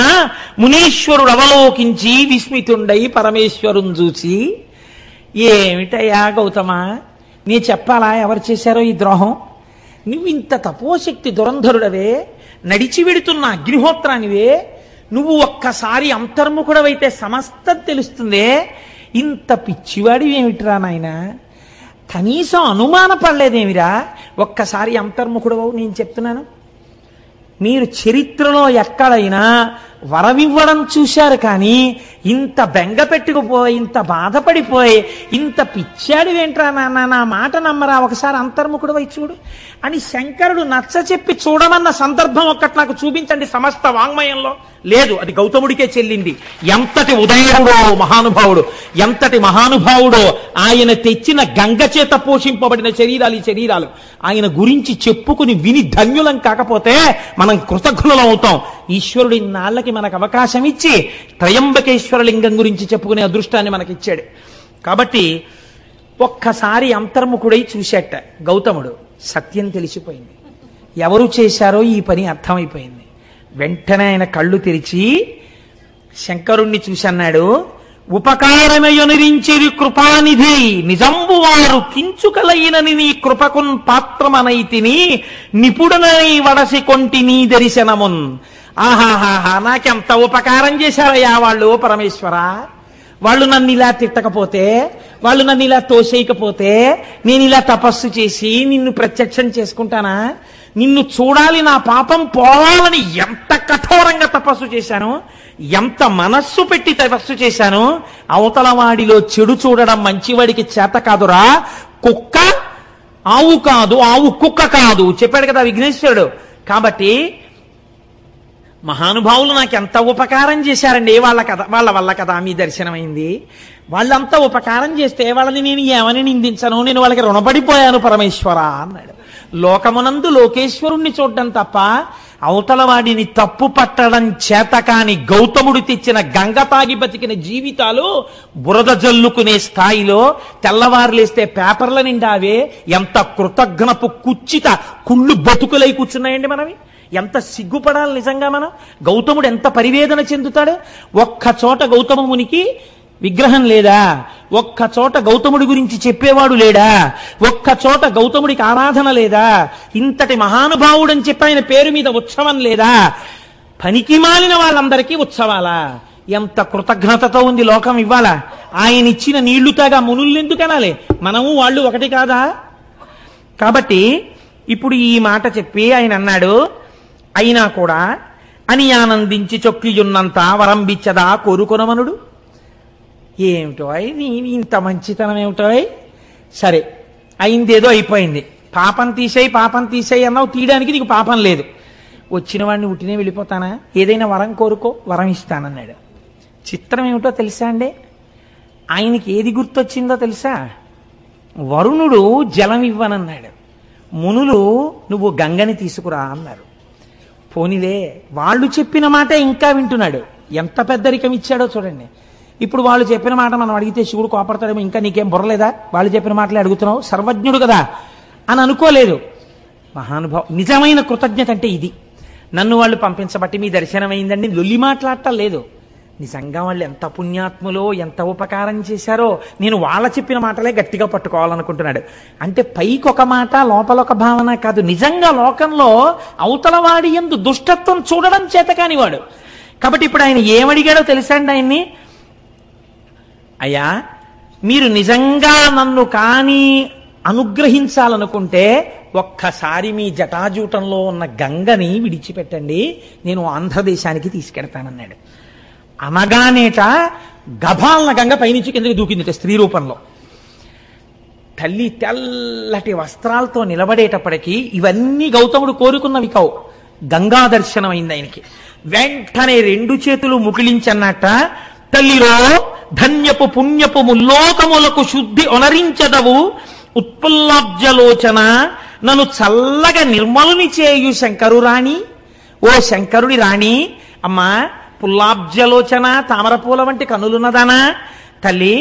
మునీశ్వరుడు అవలోకించి విస్మితుండై పరమేశ్వరుని చూసి, ఏమిటయ్యా గౌతమా, నీ చెప్పాలా ఎవరు చేశారో ఈ ద్రోహం? నువ్వు ఇంత తపోశక్తి దురంధరుడవే, నడిచి వెడుతున్న అగ్నిహోత్రానివే, నువ్వు ఒక్కసారి అంతర్ముఖుడవైతే సమస్తం తెలుస్తుందే, ఇంత పిచ్చివాడివి ఏమిట్రా నాయన, కనీసం అనుమాన పడలేదేమిరా? ఒక్కసారి అంతర్ముఖుడవు. నేను చెప్తున్నాను, మీరు చరిత్రలో ఎక్కడైనా వరమివ్వడం చూశారు, కానీ ఇంత బెంగ పెట్టుకుపోయి, ఇంత బాధపడిపోయి, ఇంత పిచ్చాడివేంట్రా నాన్న, నా మాట నమ్మరా, ఒకసారి అంతర్ముఖుడు అయి చూడు అని శంకరుడు నచ్చ చెప్పి చూడమన్న సందర్భం ఒక్కటి నాకు చూపించండి సమస్త వాంగ్మయంలో. లేదు, అది గౌతముడికే చెల్లింది. ఎంతటి ఉదయుడో మహానుభావుడు, ఎంతటి మహానుభావుడో! ఆయన తెచ్చిన గంగ చేత పోషింపబడిన శరీరాలు ఈ శరీరాలు. ఆయన గురించి చెప్పుకుని విని ధన్యులం కాకపోతే మనం కృతజ్ఞులం అవుతాం. ఈశ్వరుడు ఇన్నాళ్ళకి మనకు అవకాశం ఇచ్చి త్రయంబకేశ్వర లింగం గురించి చెప్పుకునే అదృష్టాన్ని మనకిచ్చాడు. కాబట్టి ఒక్కసారి అంతర్ముఖుడై చూశాట గౌతముడు. సత్యం తెలిసిపోయింది, ఎవరు చేశారో ఈ పని అర్థమైపోయింది. వెంటనే ఆయన కళ్ళు తెరిచి శంకరుణ్ణి చూసి అన్నాడు, ఉపకారమయునిరించిరి కృపానిధి నిజంబు వారు కించుకలైనని నీ కృపకున్ పాత్రమనైతిని నిపుణనై వడసి కొంటి నీ దర్శనమున్. ఆహాహాహా, నాకెంత ఉపకారం చేశారయ్యా వాళ్ళు పరమేశ్వర. వాళ్ళు నన్ను ఇలా తిట్టకపోతే, వాళ్ళు నన్ను ఇలా తోసేయకపోతే, నేను ఇలా తపస్సు చేసి నిన్ను ప్రత్యక్షం చేసుకుంటానా? నిన్ను చూడాలి, నా పాపం పోవాలని ఎంత కఠోరంగా తపస్సు చేశాను, ఎంత మనస్సు పెట్టి తపస్సు చేశాను. అవతల వాడిలో చెడు చూడడం మంచివాడికి చేత కాదురా. కుక్క ఆవు కాదు, ఆవు కుక్క కాదు చెప్పాడు కదా విఘ్నేశ్వరుడు. కాబట్టి మహానుభావులు నాకు ఎంత ఉపకారం చేశారండి, వాళ్ళ వల్ల కదా మీ దర్శనమైంది. వాళ్ళంతా ఉపకారం చేస్తే వాళ్ళని నేను ఏమని నిందించను, నేను వాళ్ళకి రుణపడిపోయాను పరమేశ్వర అన్నాడు. లోకమునందు లోకేశ్వరుణ్ణి చూడడం తప్ప అవతల వాడిని తప్పు పట్టడం చేత కాని గౌతముడు తెచ్చిన గంగ తాగి బతికిన జీవితాలు బురద జల్లుకునే స్థాయిలో తెల్లవారులేస్తే పేపర్ల నిండావే. ఎంత కృతజ్ఞపు కుచ్చిత కుళ్ళు బతుకులై కూర్చున్నాయండి మనవి. ఎంత సిగ్గుపడాలి నిజంగా మనం. గౌతముడు ఎంత పరివేదన చెందుతాడు. ఒక్క చోట గౌతమ మునికి విగ్రహం లేదా? ఒక్క చోట గౌతముడి గురించి చెప్పేవాడు లేడా? ఒక్క చోట గౌతముడికి ఆరాధన లేదా? ఇంతటి మహానుభావుడని చెప్పి ఆయన పేరు మీద ఉత్సవం లేదా? పనికి మాలిన వాళ్ళందరికీ ఉత్సవాలా? ఎంత కృతజ్ఞతతో ఉంది లోకం ఇవ్వాలా? ఆయన ఇచ్చిన నీళ్లు తాగా మునుల్నెందుకు అనాలి? మనము వాళ్ళు ఒకటి కాదా? కాబట్టి ఇప్పుడు ఈ మాట చెప్పి ఆయన అన్నాడు, అయినా కూడా అని ఆనందించి చొక్కియున్నంత వరంబిచ్చదా కోరుకొనమనుడు. ఏమిటో నీ ఇంత మంచితనం ఏమిటో. సరే అయిందేదో అయిపోయింది, పాపం తీసేయి అన్నావు, తీయడానికి నీకు పాపం లేదు. వచ్చిన వాడిని ఉట్టినే వెళ్ళిపోతానా? ఏదైనా వరం కోరుకో, వరం ఇస్తానన్నాడు. చిత్రం ఏమిటో తెలుసా అండి, ఆయనకి ఏది గుర్తొచ్చిందో తెలుసా? వరుణుడు జలం ఇవ్వనన్నాడు, మునులు నువ్వు గంగని తీసుకురా అన్నారు. పోనీలే, వాళ్ళు చెప్పిన మాట ఇంకా వింటున్నాడు. ఎంత పెద్దరికం ఇచ్చాడో చూడండి. ఇప్పుడు వాళ్ళు చెప్పిన మాట మనం అడిగితే శివుడు కోపడతాడేమో, ఇంకా నీకేం బుర్రలేదా, వాళ్ళు చెప్పిన మాటలే అడుగుతున్నావు, సర్వజ్ఞుడు కదా అని అనుకోలేదు. మహానుభావం. నిజమైన కృతజ్ఞత అంటే ఇది. నన్ను వాళ్ళు పంపించబట్టి మీ దర్శనమైందండి లొల్లి మాట్లాడటం లేదు. నిజంగా వాళ్ళు ఎంత పుణ్యాత్ములో ఎంత ఉపకారం చేశారో నేను వాళ్ళ చెప్పిన మాటలే గట్టిగా పట్టుకోవాలనుకుంటున్నాడు. అంటే పైకి ఒక మాట లోపల ఒక భావన కాదు, నిజంగా లోకంలో అవతలవాడి యందు దుష్టత్వం చూడడం చేత కానివాడు. కాబట్టి ఇప్పుడు ఆయన ఏమడిగాడో తెలుసా అండి ఆయన్ని, అయ్యా మీరు నిజంగా నన్ను కానీ అనుగ్రహించాలనుకుంటే ఒక్కసారి మీ జటాజూటంలో ఉన్న గంగని విడిచిపెట్టండి, నేను ఆంధ్రదేశానికి తీసుకెడతానన్నాడు. అనగానేట గభాలన గంగ పైనుంచి కిందకి దూకిందిట స్త్రీ రూపంలో. తల్లి తెల్లటి వస్త్రాలతో నిలబడేటప్పటికీ ఇవన్నీ గౌతముడు కోరుకున్నవి కావు. గంగా దర్శనం అయింది ఆయనకి. వెంటనే 2 చేతులు ముకిలించన్నట్ట, తల్లిలో ధన్యపు పుణ్యపు ముల్లోకములకు శుద్ధి ఒనరించదవు ఉత్పుల్లాబ్జలోచన, నన్ను చల్లగా నిర్మలుని చేయు శంకరు రాణి, ఓ శంకరుడి రాణి. అమ్మా పుల్లాబ్జలోచన, తామరపూల వంటి కనులున్నదానా, తల్లి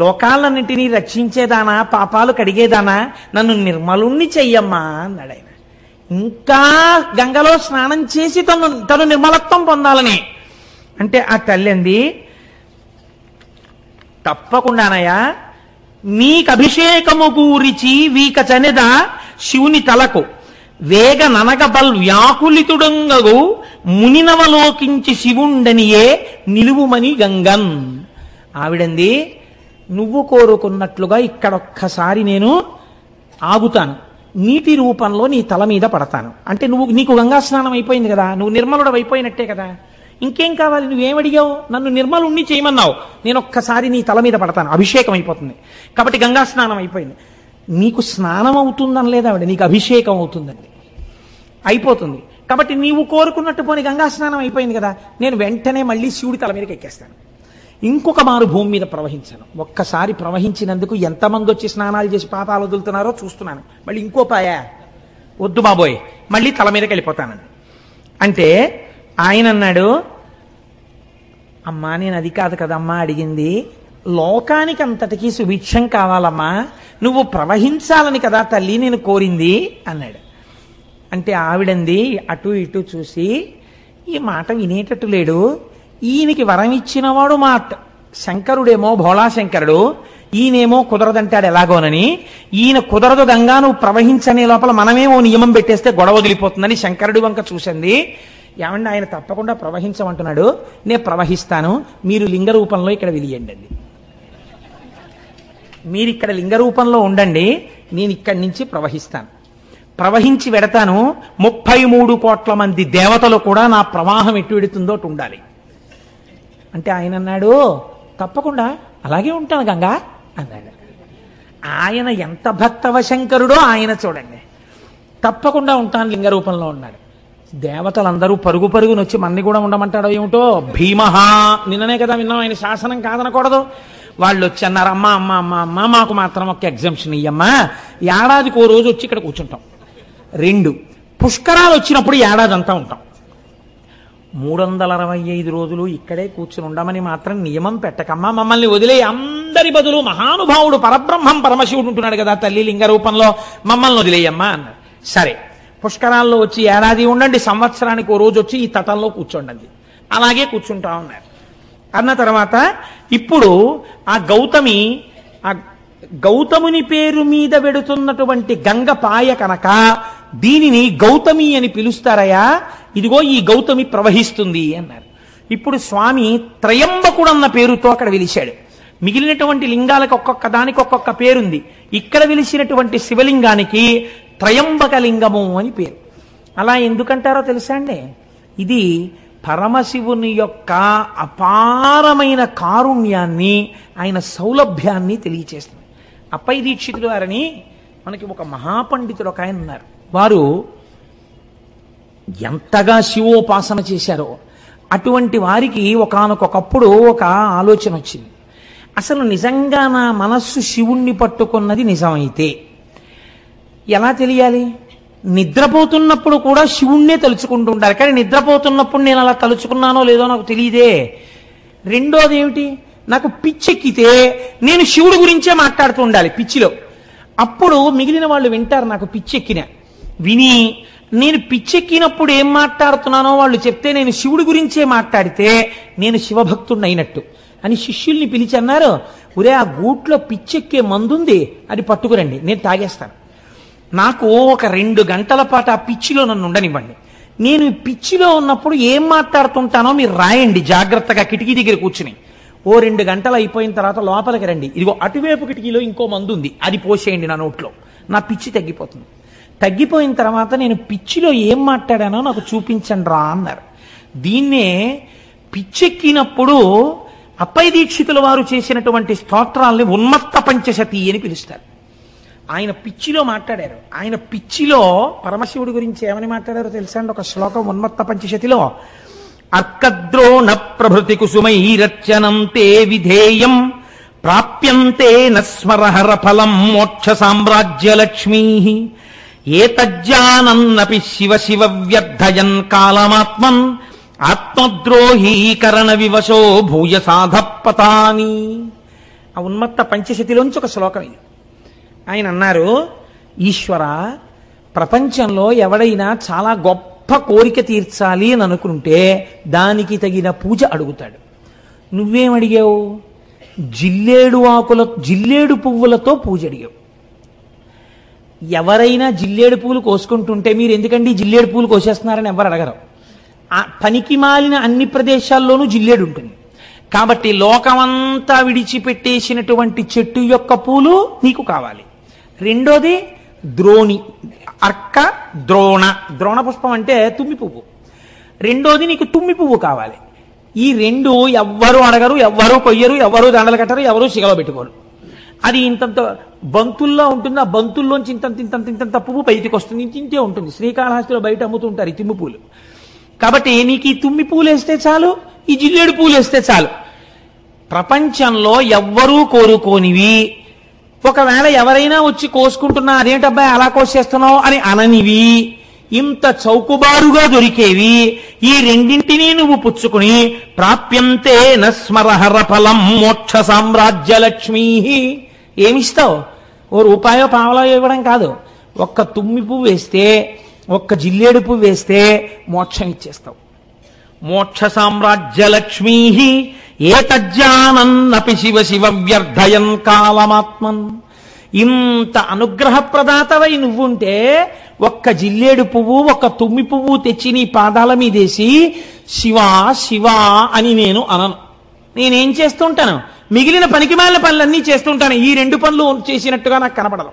లోకాలన్నింటినీ రక్షించేదానా, పాపాలు కడిగేదానా, నన్ను నిర్మలుణ్ణి చెయ్యమ్మా అన్నాడు ఆయన. ఇంకా గంగలో స్నానం చేసి తను నిర్మలత్వం పొందాలని అంటే ఆ తల్లి అంది, తప్పకుండానయ్యా నీకు అభిషేకము గూరిచి వీక చనెద శివుని తలకు వేగ ననగ బల్ వ్యాకులితుడంగగు మునినవలోకించి శివుండనియే నిలువుమని గంగన్. ఆవిడంది, నువ్వు కోరుకున్నట్లుగా ఇక్కడొక్కసారి నేను ఆగుతాను, నీటి రూపంలో నీ తల మీద పడతాను. అంటే నీకు గంగా స్నానం అయిపోయింది కదా, నువ్వు నిర్మలుడు అయిపోయినట్టే కదా, ఇంకేం కావాలి, నువ్వేమడిగావు, నన్ను నిర్మలుణ్ణి చేయమన్నావు, నేను ఒక్కసారి నీ తల మీద పడతాను, అభిషేకం అయిపోతుంది. కాబట్టి గంగా స్నానం అయిపోయింది. నీకు స్నానం అవుతుందని లేదా ఆవిడ, నీకు అభిషేకం అవుతుందండి, అయిపోతుంది. కాబట్టి నీవు కోరుకున్నట్టు పోనీ గంగా స్నానం అయిపోయింది కదా, నేను వెంటనే మళ్ళీ శివుడి తల మీదకి ఎక్కేస్తాను, ఇంకొక మారు భూమి మీద ప్రవహించాను. ఒక్కసారి ప్రవహించినందుకు ఎంతమంది వచ్చి స్నానాలు చేసి పాపాలు వదులుతున్నారో చూస్తున్నాను, మళ్ళీ ఇంకో పాయా వద్దు బాబోయ్, మళ్ళీ తల మీదకి వెళ్ళిపోతానండి. అంటే ఆయన అన్నాడు, అమ్మా నేను అది కాదు కదమ్మా అడిగింది, లోకానికి అంతటికీ సుభిక్షం కావాలమ్మా, నువ్వు ప్రవహించాలని కదా తల్లి నేను కోరింది అన్నాడు. అంటే ఆవిడంది అటు ఇటు చూసి, ఈ మాట వినేటట్టు లేడు, ఈయనకి వరం ఇచ్చినవాడు మా శంకరుడేమో భోళాశంకరుడు, ఈయనేమో కుదరదంటాడు ఎలాగోనని, ఈయన కుదరదు గంగా నువ్వు ప్రవహించనే లోపల మనమేమో నియమం పెట్టేస్తే గొడవ వదిలిపోతుందని శంకరుడి వంక చూసింది. ఏమంటే ఆయన తప్పకుండా ప్రవహించమంటున్నాడు, నేను ప్రవహిస్తాను, మీరు లింగ రూపంలో ఇక్కడ వెలియండి, మీరు ఇక్కడ లింగ రూపంలో ఉండండి, నేను ఇక్కడి నుంచి ప్రవహిస్తాను, ప్రవహించి వెడతాను, 33 కోట్ల మంది దేవతలు కూడా నా ప్రవాహం ఎటు వెడుతుందో అటు ఉండాలి. అంటే ఆయన అన్నాడు, తప్పకుండా అలాగే ఉంటాను గంగా అన్నాడు. ఆయన ఎంత భక్తవశంకరుడో ఆయన చూడండి, తప్పకుండా ఉంటాను లింగ రూపంలో ఉన్నాడు. దేవతలందరూ పరుగు పరుగును వచ్చి మన్ని కూడా ఉండమంటాడో ఏమిటో, భీమహా నిన్ననే కదా విన్నాం, ఆయన శాసనం కాదనకూడదు. వాళ్ళు వచ్చి అన్నారు, అమ్మ అమ్మ అమ్మ అమ్మ మాకు మాత్రం ఒక ఎగ్జంప్షన్ ఇయ్యమ్మా, ఏడాదికి ఓ రోజు వచ్చి ఇక్కడ కూర్చుంటాం, 2 పుష్కరాలు వచ్చినప్పుడు ఏడాది అంతా ఉంటాం, 365 రోజులు ఇక్కడే కూర్చుని ఉండమని మాత్రం నియమం పెట్టకమ్మా, మమ్మల్ని వదిలే, అందరి బదులు మహానుభావుడు పరబ్రహ్మం పరమశివుడు ఉంటున్నాడు కదా తల్లి లింగ రూపంలో, మమ్మల్ని వదిలేయమ్మా అన్నారు. సరే పుష్కరాల్లో వచ్చి ఏడాది ఉండండి, సంవత్సరానికి ఓ రోజు వచ్చి ఈ తటంలో కూర్చోండి, అలాగే కూర్చుంటా ఉన్నారు. అన్న తర్వాత ఇప్పుడు ఆ గౌతముని పేరు మీద వెడుతున్నటువంటి గంగ పాయ కనుక దీనిని గౌతమి అని పిలుస్తారయ్యా, ఇదిగో ఈ గౌతమి ప్రవహిస్తుంది అన్నారు. ఇప్పుడు స్వామి త్రయంబకుడన్న పేరుతో అక్కడ వెలిశాడు. మిగిలినటువంటి లింగాలకు ఒక్కొక్క దానికి ఒక్కొక్క పేరుంది, ఇక్కడ వెలిసినటువంటి శివలింగానికి త్రయంబక లింగము అని పేరు. అలా ఎందుకంటారో తెలుసా అండి, ఇది పరమశివుని యొక్క అపారమైన కారుణ్యాన్ని, ఆయన సౌలభ్యాన్ని తెలియచేస్తుంది. అప్పై దీక్షితులు వారని మనకి ఒక మహాపండితుడు ఒక ఆయన ఉన్నారు, వారు ఎంతగా శివోపాసన చేశారో అటువంటి వారికి ఒకానొకప్పుడు ఒక ఆలోచన వచ్చింది, అసలు నిజంగా నా మనస్సు శివుణ్ణి పట్టుకున్నది నిజమైతే ఎలా తెలియాలి? నిద్రపోతున్నప్పుడు కూడా శివుణ్ణే తలుచుకుంటూ ఉండాలి, కానీ నిద్రపోతున్నప్పుడు నేను అలా తలుచుకున్నానో లేదో నాకు తెలియదే. రెండోది ఏమిటి, నాకు పిచ్చెక్కితే నేను శివుడి గురించే మాట్లాడుతూ ఉండాలి పిచ్చిలో, అప్పుడు మిగిలిన వాళ్ళు వింటారు నాకు పిచ్చెక్కిన, విని నేను పిచ్చెక్కినప్పుడు ఏం మాట్లాడుతున్నానో వాళ్ళు చెప్తే నేను శివుడి గురించే మాట్లాడితే నేను శివభక్తుడిని అయినట్టు అని శిష్యుల్ని పిలిచి అన్నారు, ఒరే ఆ గూట్లో పిచ్చెక్కే మందుంది, అది పట్టుకురండి, నేను తాగేస్తాను. నాకు ఒక 2 గంటల పాటు ఆ పిచ్చిలో నన్ను ఉండనివ్వండి. నేను పిచ్చిలో ఉన్నప్పుడు ఏం మాట్లాడుతుంటానో మీరు రాయండి జాగ్రత్తగా కిటికీ దగ్గర కూర్చుని. ఓ 2 గంటలు అయిపోయిన తర్వాత లోపలికి రండి, ఇదిగో అటువైపు కిటికీలో ఇంకో మందు ఉంది, అది పోసేయండి నా నోట్లో, నా పిచ్చి తగ్గిపోతుంది. తగ్గిపోయిన తర్వాత నేను పిచ్చిలో ఏం మాట్లాడానో నాకు చూపించండి రా అన్నారు. దీన్నే పిచ్చెక్కినప్పుడు అప్పయ్య దీక్షితుల వారు చేసినటువంటి స్తోత్రాల్ని ఉన్మత్త పంచశతి అని పిలుస్తారు. ఆయన పిచ్చిలో మాట్లాడారు. ఆయన పిచ్చిలో పరమశివుడి గురించి ఏమని మాట్లాడారో తెలుసా అండి? ఒక శ్లోకం ఉన్మత్త పంచశతిలో, అర్కద్రోణ ప్రభృతి కుసుమైరచనం తే విధేయం ప్రాప్యంతే నస్మరహర ఫలం మోక్ష సామ్రాజ్యలక్ష్మీ ఏతజ్జానన్నపి శివ శివ వ్యర్థయన్ కాలమాత్మన్ ఆత్మద్రోహీకరణ వివశో భూయ సాధపతాని. ఆ ఉన్మత్త పంచశతిలోంచి ఒక శ్లోకం ఇది. ఆయన అన్నారు, ఈశ్వర, ప్రపంచంలో ఎవడైనా చాలా గొప్ప కోరిక తీర్చాలి అని అనుకుంటే దానికి తగిన పూజ అడుగుతాడు. నువ్వేమడిగావు? జిల్లేడు పువ్వులతో పూజ అడిగావు. ఎవరైనా జిల్లేడు పువ్వులు కోసుకుంటుంటే మీరు ఎందుకండి జిల్లేడు పువ్వులు కోసేస్తున్నారని ఎవరు అడగరు. ఆ పనికి మాలిన అన్ని ప్రదేశాల్లోనూ జిల్లేడు ఉంటుంది కాబట్టి లోకమంతా విడిచిపెట్టేసినటువంటి చెట్టు యొక్క పూలు నీకు కావాలి. రెండోది ద్రోణి, అర్క, ద్రోణ పుష్పం అంటే తుమ్మి పువ్వు. రెండోది నీకు తుమ్మి పువ్వు కావాలి. ఈ 2 ఎవ్వరూ అడగరు, ఎవ్వరూ కొయ్యరు, ఎవరూ దండలు కట్టరు, ఎవరూ సిగలో పెట్టుకోరు. అది ఇంతంత బంతుల్లో ఉంటుంది. ఆ బంతుల్లోంచి ఇంతంత పువ్వు బయటికి వస్తుంది, ఇంతే ఉంటుంది. శ్రీకాళహస్తిలో బయట అమ్ముతుంటారు ఈ తుమ్మి పూలు. కాబట్టి నీకు ఈ తుమ్మి పూలు వేస్తే చాలు, ఈ జిల్లేడు పూలు వేస్తే చాలు. ప్రపంచంలో ఎవ్వరూ కోరుకోనివి, ఒకవేళ ఎవరైనా వచ్చి కోసుకుంటున్నా అదేంటబ్బాయి అలా కోసేస్తున్నావు అని అననివి, ఇంత చౌకబారుగా దొరికేవి ఈ రెండింటినీ నువ్వు పుచ్చుకుని ప్రాప్యంతే నస్మరహర ఫలం మోక్ష సామ్రాజ్యలక్ష్మీ. ఏమిస్తావు? ఓ రూపాయో పావలో ఇవ్వడం కాదు, ఒక్క తుమ్మి పువ్వు వేస్తే, ఒక్క జిల్లేడు పువ్వు వేస్తే మోక్షం ఇచ్చేస్తావు. మోక్ష సామ్రాజ్యలక్ష్మీ ఏతజ్జానన్నపి శివ శివ వ్యర్థయన్ కాలమాత్మన్. ఇంత అనుగ్రహ ప్రదాతవై నువ్వుంటే ఒక్క జిల్లేడు పువ్వు, ఒక్క తుమ్మి పువ్వు తెచ్చి నీ పాదాల మీదేసి శివా శివా అని నేను అనను. నేనేం చేస్తుంటాను? మిగిలిన పనికిమాలిన పనులన్నీ చేస్తుంటాను. ఈ 2 పనులు చేసినట్టుగా నాకు కనపడదు.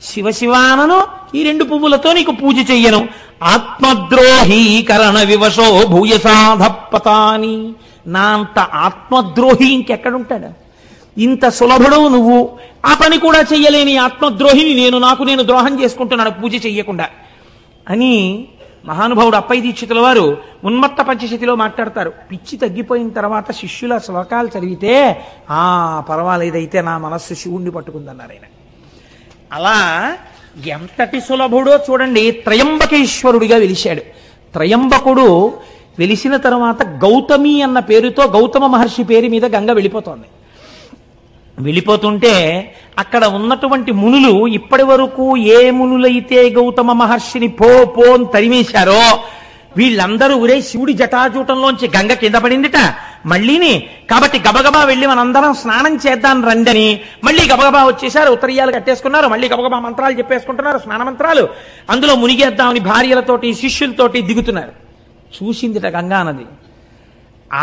శివ శివానను, ఈ 2 పువ్వులతో నీకు పూజ చెయ్యను. ఆత్మద్రోహీకరణ వివశో భూయసాధపతాని. నా అంత ఆత్మద్రోహి ఇంకెక్కడుంటాడు? ఇంత సులభుడు నువ్వు, ఆ పని కూడా చెయ్యలేని ఆత్మద్రోహిని నేను, నాకు నేను ద్రోహం చేసుకుంటున్నాను పూజ చెయ్యకుండా అని మహానుభావుడు అప్పయ్య దీక్షితుల వారు ఉన్మత్త పంచశతిలో మాట్లాడతారు. పిచ్చి తగ్గిపోయిన తర్వాత శిష్యుల శ్లోకాలు చదివితే పర్వాలేదైతే నా మనస్సు శివుణ్ణి పట్టుకుందన్నారు ఆయన. అలా ఎంతటి సులభుడో చూడండి. త్రయంబకేశ్వరుడిగా వెలిశాడు. త్రయంబకుడు వెలిసిన తర్వాత గౌతమి అన్న పేరుతో గౌతమ మహర్షి పేరు మీద గంగ వెళ్ళిపోతోంది. వెళ్ళిపోతుంటే అక్కడ ఉన్నటువంటి మునులు ఇప్పటి వరకు ఏ మునులైతే గౌతమ మహర్షిని పో అని తరిమేశారో వీళ్ళందరూ ఒరే శివుడి జటాజూటంలోంచి గంగ కింద పడిందిట మళ్ళీని, కాబట్టి గబగబా వెళ్ళి మనందరం స్నానం చేద్దాం రండని మళ్ళీ గబగబా వచ్చేసారు. ఉత్తరీయాలు కట్టేసుకున్నారు, మళ్ళీ గబగబా మంత్రాలు చెప్పేసుకుంటున్నారు, స్నాన మంత్రాలు. అందులో మునిగేద్దామని భార్యలతోటి శిష్యులతోటి దిగుతున్నారు. చూసిందిట గంగా నది.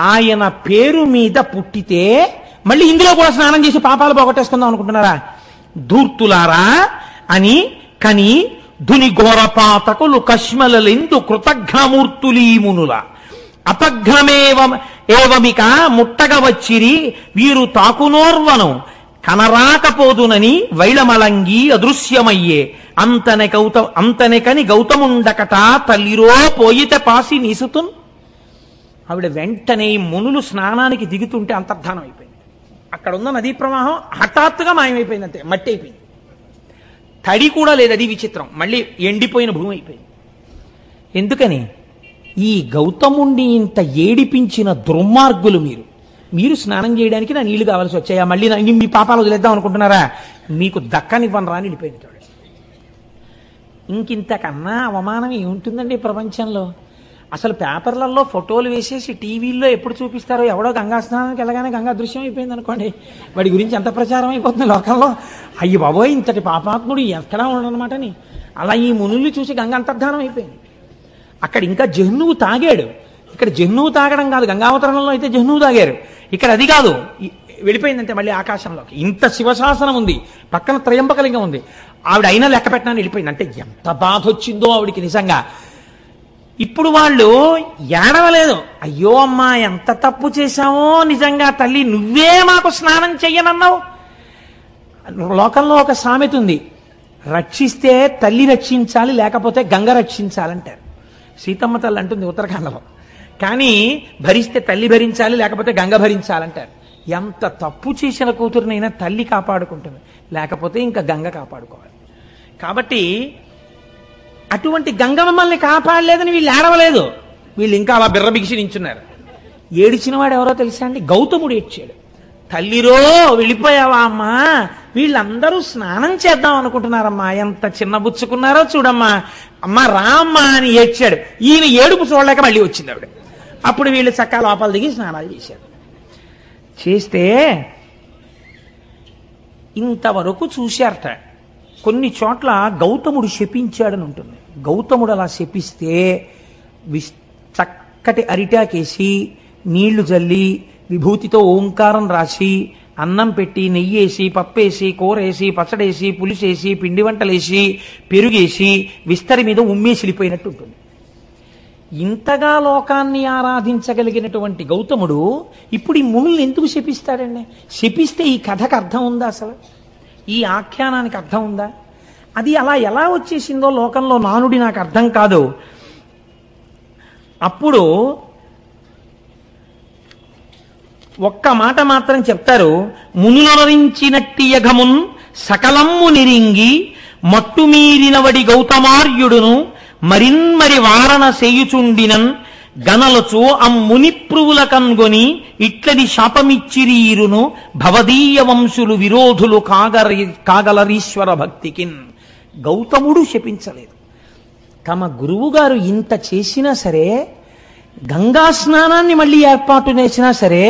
ఆయన పేరు మీద పుట్టితే మళ్ళీ ఇందులో కూడా స్నానం చేసి పాపాలు పోగొట్టేసుకుందాం అనుకుంటున్నారా? ధూర్తులారా అని కని ధుని ఘోరపాతకులు కష్మలెందు కృతఘ్నమూర్తులీమునుల అపఘ్నమేవమిక ముట్టగ వచ్చిరి వీరు తాకునోర్వను కనరాకపోదునని వైళమలంగి అదృశ్యమయ్యే అంతనెకని గౌతముండకట తల్లిరో పోయిత పాసి నీసుతున్. ఆవిడ వెంటనే మునులు స్నానానికి దిగుతుంటే అంతర్ధానం అయిపోయింది. అక్కడ ఉన్న నదీ ప్రవాహం హఠాత్తుగా మాయమైపోయింది, అంతే మట్టి అయిపోయింది. తడి కూడా లేదు, అది విచిత్రం. మళ్ళీ ఎండిపోయిన భూమి అయిపోయింది. ఎందుకని? ఈ గౌతముణ్ణి ఇంత ఏడిపించిన దుర్మార్గులు మీరు స్నానం చేయడానికి నా నీళ్లు కావాల్సి వచ్చాయా? మళ్ళీ మీ పాపాలు వదిలేద్దాం అనుకుంటున్నారా? మీకు దక్కనివ్వను రాని వెళ్ళిపోయింది. ఇంకింతకన్నా అవమానం ఏముంటుందండి ప్రపంచంలో? అసలు పేపర్లలో ఫోటోలు వేసేసి టీవీల్లో ఎప్పుడు చూపిస్తారో, ఎవడో గంగా స్నానానికి వెళ్ళగానే గంగా దృశ్యం అయిపోయింది అనుకోండి, వాడి గురించి ఎంత ప్రచారం అయిపోతుంది లోకంలో. అయ్యి బాబోయ్, ఇంతటి పాపాత్ముడు ఎక్కడా ఉండనమాటని అలా ఈ మునుల్ని చూసి గంగ అంతర్ధానం అయిపోయింది. అక్కడ ఇంకా జహ్నువు తాగాడు. ఇక్కడ జహ్నువు తాగడం కాదు, గంగావతరణంలో అయితే జహ్నువు తాగారు, ఇక్కడ అది కాదు. వెళ్ళిపోయిందంటే మళ్ళీ ఆకాశంలోకి. ఇంత శివశాసనం ఉంది, పక్కన త్రయంబకలింగం ఉంది, ఆవిడ అయినా లెక్క పెట్టడానికి వెళ్ళిపోయింది. అంటే ఎంత బాధ వచ్చిందో ఆవిడికి నిజంగా. ఇప్పుడు వాళ్ళు ఏడవలేదు, అయ్యో అమ్మా ఎంత తప్పు చేశామో, నిజంగా తల్లి నువ్వే మాకు స్నానం చెయ్యనన్నావు. లోకంలో ఒక సామెత ఉంది, రక్షిస్తే తల్లి రక్షించాలి, లేకపోతే గంగ రక్షించాలంటారు. సీతమ్మ తల్లి అంటుంది ఉత్తరాఖండలో. కానీ భరిస్తే తల్లి భరించాలి, లేకపోతే గంగ భరించాలంటారు. ఎంత తప్పు చేసిన కూతురునైనా తల్లి కాపాడుకుంటుంది, లేకపోతే ఇంకా గంగ కాపాడుకోవాలి. కాబట్టి అటువంటి గంగ మమ్మల్ని కాపాడలేదని వీళ్ళు ఏడవలేదు, వీళ్ళు ఇంకా అలా బిర్రబిగిసి నించున్నారు. ఏడిచిన వాడు ఎవరో తెలుసా అండి? గౌతముడు ఏడ్చాడు. తల్లిరో వెళ్ళిపోయావా అమ్మా, వీళ్ళందరూ స్నానం చేద్దాం అనుకుంటున్నారమ్మా, ఎంత చిన్నబుచ్చుకున్నారో చూడమ్మా, అమ్మా రామ్మా అని ఏడ్చాడు. ఈయన ఏడుపు చూడలేక మళ్ళీ వచ్చింది ఆవిడ. అప్పుడు వీళ్ళు చక్కా లోపల దిగి స్నానాలు చేశారు. చేస్తే ఇంతవరకు చూశారట. కొన్ని చోట్ల గౌతముడు శపించాడని ఉంటుంది. గౌతముడు అలా శపిస్తే చక్కటి అరిటాకేసి నీళ్లు జల్లి విభూతితో ఓంకారం రాసి అన్నం పెట్టి నెయ్యేసి పప్పేసి కూరేసి పచ్చడేసి పులిసేసి పిండి వంటలేసి పెరుగేసి విస్తరి మీద ఉమ్మేసిలిపోయినట్టు ఉంటుంది. ఇంతగా లోకాన్ని ఆరాధించగలిగినటువంటి గౌతముడు ఇప్పుడు ఈ మునుల్ని ఎందుకు శపిస్తాడండి? శపిస్తే ఈ కథకు అర్థం ఉందా? అసలు ఈ ఆఖ్యానానికి అర్థం ఉందా? అది అలా ఎలా వచ్చేసిందో లోకంలో నానుడి నాకు అర్థం కాదు. అప్పుడు ఒక్క మాట మాత్రం చెప్తారు, మునులరించినట్టి యఘమున్ సకలమ్ము నిరింగి మట్టుమీరినవడి గౌతమార్యుడును మరిన్మరి వారణ సేయుచుండినన్ గనలచు అమ్మునిప్రువుల కన్గొని ఇట్లది శాపమిచ్చిరీరును భవదీయ వంశులు విరోధులు కాగలరీశ్వర భక్తికిన్. గౌతముడు శపించలేదు. తమ గురువుగారు ఇంత చేసినా సరే, గంగా స్నానాన్ని మళ్ళీ ఏర్పాటు చేసినా సరే,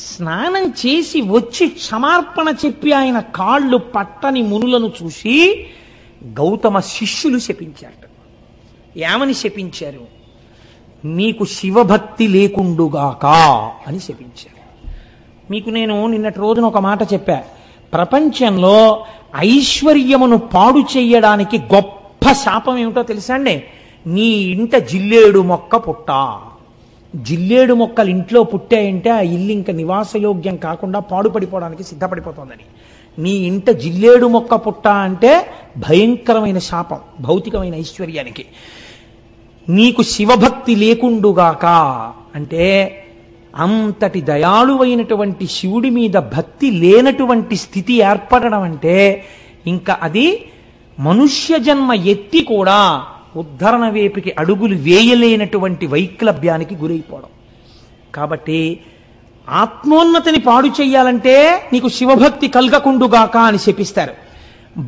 స్నానం చేసి వచ్చి క్షమార్పణ చెప్పి ఆయన కాళ్ళు పట్టని మునులను చూసి గౌతమ శిష్యులు శపించారు. ఏమని శపించారు? నీకు శివభక్తి లేకుండుగాక అని శపించారు. మీకు నేను నిన్నటి రోజున ఒక మాట చెప్పా, ప్రపంచంలో ఐశ్వర్యమును పాడు చెయ్యడానికి గొప్ప శాపం ఏమిటో తెలుసా అండి? నీ ఇంట జిల్లేడు మొక్క పుట్ట. జిల్లేడు మొక్కలు ఇంట్లో పుట్టాయంటే ఆ ఇల్లు ఇంకా నివాసయోగ్యం కాకుండా పాడుపడిపోవడానికి సిద్ధపడిపోతుందని. నీ ఇంట జిల్లేడు మొక్క పుట్ట అంటే భయంకరమైన శాపం భౌతికమైన ఐశ్వర్యానికి. నీకు శివభక్తి లేకుండుగాక అంటే అంతటి దయాళువైనటువంటి శివుడి మీద భక్తి లేనటువంటి స్థితి ఏర్పడడం అంటే ఇంకా అది మనుష్య జన్మ ఎత్తి కూడా ఉద్ధరణ వేపికి అడుగులు వేయలేనటువంటి వైక్లభ్యానికి గురైపోవడం. కాబట్టి ఆత్మోన్నతిని పాడు చెయ్యాలంటే నీకు శివభక్తి కలగకుండుగాక అని శపిస్తారు.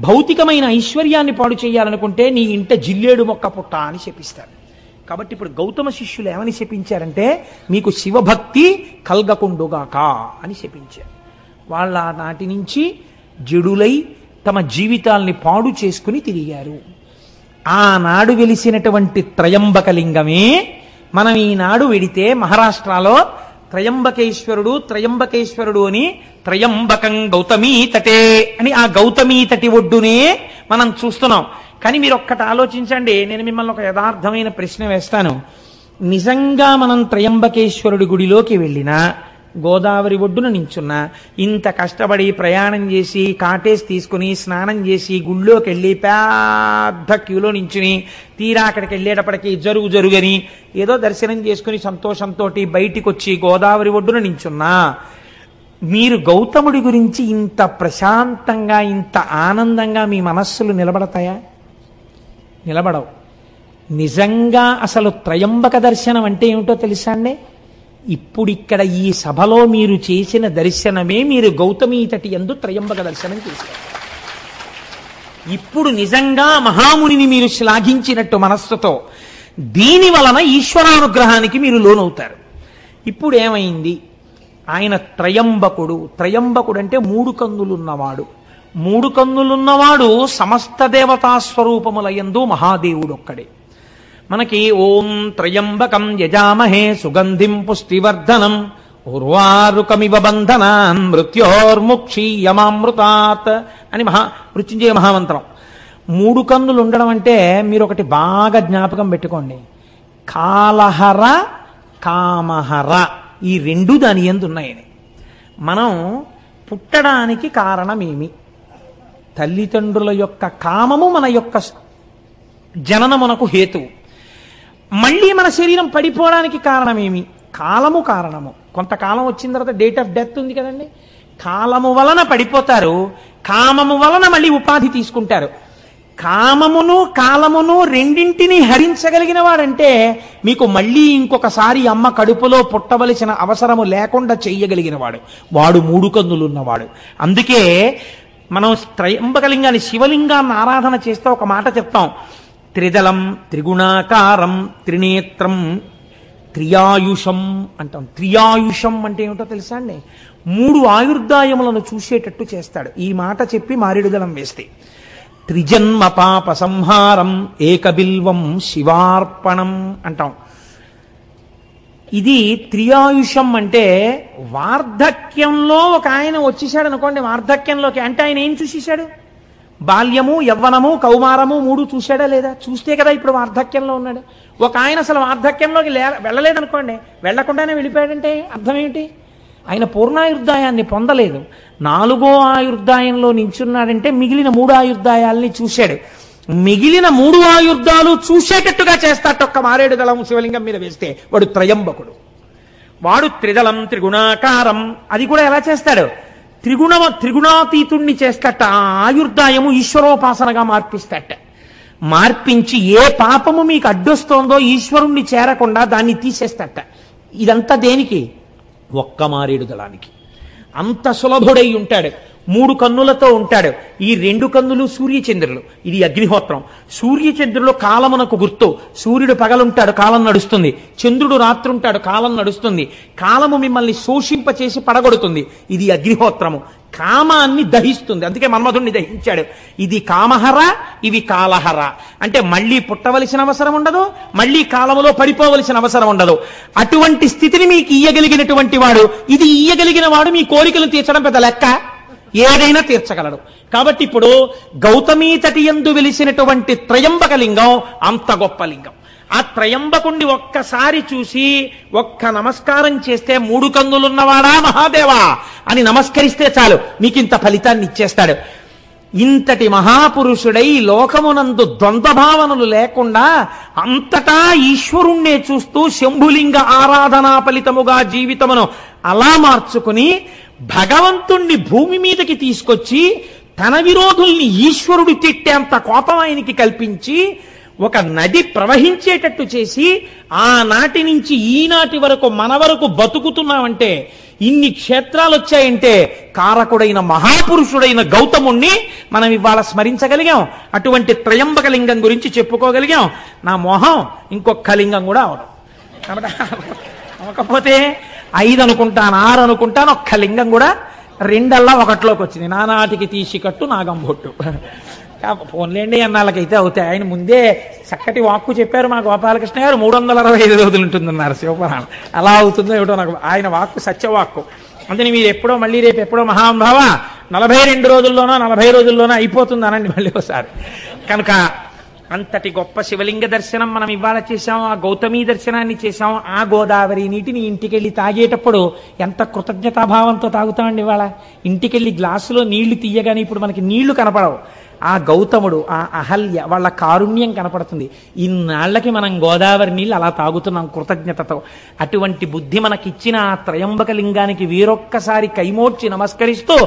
భౌతికమైన ఐశ్వర్యాన్ని పాడు చేయాలనుకుంటే నీ ఇంట జిల్లేడు మొక్క పుట్ట అని శపిస్తారు. కాబట్టి ఇప్పుడు గౌతమ శిష్యులు ఏమని శపించారంటే మీకు శివభక్తి కలగకుండుగాక అని శపించారు. వాళ్ళ నాటి నుంచి జడులై తమ జీవితాల్ని పాడు చేసుకుని తిరిగారు. ఆనాడు వెలిసినటువంటి త్రయంబకలింగమే మనం ఈనాడు వెడితే మహారాష్ట్రలో త్రయంబకేశ్వరుడు అని త్రయంబకం గౌతమీ తటే అని ఆ గౌతమీ తటి ఒడ్డునే మనం చూస్తున్నాం. కానీ మీరు ఒక్కటి ఆలోచించండి, నేను మిమ్మల్ని ఒక యథార్థమైన ప్రశ్న వేస్తాను. నిజంగా మనం త్రయంబకేశ్వరుడి గుడిలోకి వెళ్ళినా, గోదావరి ఒడ్డున నించున్నా, ఇంత కష్టపడి ప్రయాణం చేసి కాటేసి తీసుకుని స్నానం చేసి గుళ్ళోకి వెళ్ళి పెద్ద క్యూలో నించుని తీరా అక్కడికి వెళ్ళేటప్పటికి జరుగని ఏదో దర్శనం చేసుకుని సంతోషంతో బయటికి వచ్చి గోదావరి ఒడ్డున నించున్నా, మీరు గౌతముడి గురించి ఇంత ప్రశాంతంగా ఇంత ఆనందంగా మీ మనస్సులు నిలబడతాయా? నిలబడవు. నిజంగా అసలు త్రయంబక దర్శనం అంటే ఏమిటో తెలుసా అండి? ఇప్పుడిక్కడ ఈ సభలో మీరు చేసిన దర్శనమే మీరు గౌతమీ తటి యందు త్రయంబక దర్శనం చేశారు. ఇప్పుడు నిజంగా మహామునిని మీరు శ్లాఘించినట్టు మనస్సుతో దీని వలన ఈశ్వరానుగ్రహానికి మీరు లోనవుతారు. ఇప్పుడు ఏమైంది? ఆయన త్రయంబకుడు. త్రయంబకుడు అంటే 3 కన్నులున్నవాడు. 3 కన్నులున్నవాడు సమస్త దేవతా స్వరూపములయందు మహాదేవుడొక్కడే. మనకి ఓం త్రయంబకం యజామహే సుగంధిం పుష్టివర్ధనం ఉర్వారుకమివ బంధనాన్ మృత్యోర్ముక్షీయమామృతాత్ అని మృత్యుంజయ మహామంత్రం. 3 కన్నులు ఉండడం అంటే మీరు ఒకటి బాగా జ్ఞాపకం పెట్టుకోండి. కాలహర కామహర ఈ 2 దాని యందు ఉన్నాయని. మనం పుట్టడానికి కారణమేమి? తల్లిదండ్రుల యొక్క కామము మన యొక్క జననమునకు హేతువు. మళ్ళీ మన శరీరం పడిపోవడానికి కారణమేమి? కాలము కారణము. కొంతకాలం వచ్చిన తర్వాత డేట్ ఆఫ్ డెత్ ఉంది కదండి. కాలము వలన పడిపోతారు, కామము వలన మళ్ళీ ఉపాధి తీసుకుంటారు. కామమును కాలమును రెండింటినీ హరించగలిగిన వాడంటే మీకు మళ్ళీ ఇంకొకసారి అమ్మ కడుపులో పుట్టవలసిన అవసరము లేకుండా చెయ్యగలిగిన వాడు. వాడు 3 కన్నులున్నవాడు. అందుకే మనం త్రయంబకలింగాన్ని శివలింగాన్ని ఆరాధన చేస్తే ఒక మాట చెప్తాం. త్రిదళం త్రిగుణాకారం త్రినేత్రం త్రియాయుషం అంటాం. త్రియాయుషం అంటే ఏమిటో తెలుసా అండి? 3 ఆయుర్దాయములను చూసేటట్టు చేస్తాడు. ఈ మాట చెప్పి మారేడుదళం వేస్తే త్రిజన్మ పాప సంహారం ఏకబిల్వం శివార్పణం అంటాం. ఇది త్రియాయుషం అంటే వార్ధక్యంలో ఒక ఆయన వచ్చేసాడు అనుకోండి. వార్ధక్యంలోకి అంటే ఆయన ఏం చూసేశాడు? బాల్యము యవ్వనము కౌమారము 3 చూశాడా లేదా? చూస్తే కదా ఇప్పుడు వార్ధక్యంలో ఉన్నాడు. ఒక ఆయన అసలు వార్ధక్యంలోకి వెళ్ళలేదనుకోండి, వెళ్లకుండానే వెళ్ళిపోయాడంటే అర్థం ఏమిటి? ఆయన పూర్ణాయుర్దాయాన్ని పొందలేదు. 4వ ఆయుర్దాయంలో నించున్నాడంటే మిగిలిన 3 ఆయుర్దాయాల్ని చూశాడు. మిగిలిన 3 ఆయుర్దాలు చూసేటట్టుగా చేస్తాట ఒక్క మారేడుదళం శివలింగం మీద వేస్తే వాడు త్రయంబకుడు. వాడు త్రిదళం త్రిగుణాకారం. అది కూడా ఎలా చేస్తాడు? త్రిగుణాతీతుణ్ణి చేస్తట. ఆ ఆయుర్దాయము ఈశ్వరోపాసనగా మార్పిస్తట. మార్పించి ఏ పాపము మీకు అడ్డొస్తోందో ఈశ్వరుణ్ణి చేరకుండా దాన్ని తీసేస్తట. ఇదంతా దేనికి? ఒక్క మారేడుదళానికి. అంత సులభుడై ఉంటాడు. 3 కన్నులతో ఉంటాడు. ఈ 2 కన్నులు సూర్యచంద్రులు. ఇది అగ్నిహోత్రం. సూర్యచంద్రులు కాలమునకు గుర్తు. సూర్యుడు పగలుంటాడు, కాలం నడుస్తుంది. చంద్రుడు రాత్రుంటాడు, కాలం నడుస్తుంది. కాలము మిమ్మల్ని శోషింపచేసి పడగొడుతుంది. ఇది అగ్నిహోత్రము. కామాన్ని దహిస్తుంది. అందుకే మన్మధుణ్ణి దహించాడు. ఇది కామహర, ఇవి కాలహర. అంటే మళ్ళీ పుట్టవలసిన అవసరం ఉండదు, మళ్ళీ కాలములో పడిపోవలసిన అవసరం ఉండదు. అటువంటి స్థితిని మీకు ఇయ్యగలిగినటువంటి వాడు, ఇది ఇయ్యగలిగిన వాడు మీ కోరికలు తీర్చడం పెద్ద లెక్క. ఏదైనా తీర్చగలడు. కాబట్టి ఇప్పుడు గౌతమీ తటి యందు వెలిసినటువంటి త్రయంబకలింగం అంత గొప్ప లింగం. ఆ త్రయంబకుణ్ణి ఒక్కసారి చూసి ఒక్క నమస్కారం చేస్తే 3 కన్నులున్నవాడా మహాదేవా అని నమస్కరిస్తే చాలు, మీకింత ఫలితాన్ని ఇచ్చేస్తాడు. ఇంతటి మహాపురుషుడై లోకమునందు ద్వంద్వభావనలు లేకుండా అంతటా ఈశ్వరుణ్ణే చూస్తూ శంభులింగ ఆరాధనా ఫలితముగా జీవితమును అలా మార్చుకుని భగవంతుణ్ణి భూమి మీదకి తీసుకొచ్చి తన విరోధుల్ని ఈశ్వరుడు తిట్టేంత కోపం ఆయనకి కల్పించి ఒక నది ప్రవహించేటట్టు చేసి ఆనాటి నుంచి ఈనాటి వరకు మన వరకు బతుకుతున్నామంటే, ఇన్ని క్షేత్రాలు వచ్చాయంటే కారకుడైన మహాపురుషుడైన గౌతముణ్ణి మనం ఇవాళ స్మరించగలిగాం. అటువంటి త్రయంబకలింగం గురించి చెప్పుకోగలిగాం. నా మొహం ఇంకొక లింగం కూడా అవడం కాబట్టి అవకపోతే 5 అనుకుంటాను, 6 అనుకుంటాను, ఒక్క లింగం కూడా 2 1లోకి వచ్చింది. నానాటికి తీసి కట్టు నాగంబొట్టు. ఫోన్లేండి అన్నాళ్ళకైతే అవుతాయి. ఆయన ముందే చక్కటి వాక్కు చెప్పారు మా గోపాలకృష్ణ గారు. 365 రోజులు ఉంటుందన్నారు శివపురాణం. అలా అవుతుందో ఏమిటో నాకు. ఆయన వాక్కు సత్యవాక్కు. అందుకని మీరు ఎప్పుడో మళ్ళీ రేపు ఎప్పుడో మహానుభావ 42 రోజుల్లోనో 40 రోజుల్లోనో అయిపోతుంది అనండి మళ్ళీ ఒకసారి. కనుక అంతటి గొప్ప శివలింగ దర్శనం మనం ఇవాళ చేశాం. ఆ గౌతమీ దర్శనాన్ని చేశాం. ఆ గోదావరి నీటిని ఇంటికెళ్ళి తాగేటప్పుడు ఎంత కృతజ్ఞతాభావంతో తాగుతామండి. ఇవాళ ఇంటికెళ్ళి గ్లాసులో నీళ్లు తీయగానే ఇప్పుడు మనకి నీళ్లు కనపడవు. ఆ గౌతముడు, ఆ అహల్య వాళ్ళ కారుణ్యం కనపడుతుంది. ఇన్నాళ్లకి మనం గోదావరి నీళ్ళు అలా తాగుతున్నాం కృతజ్ఞతతో. అటువంటి బుద్ధి మనకిచ్చిన ఆ త్రయంబక లింగానికి వీరొక్కసారి కైమోడ్చి నమస్కరిస్తూ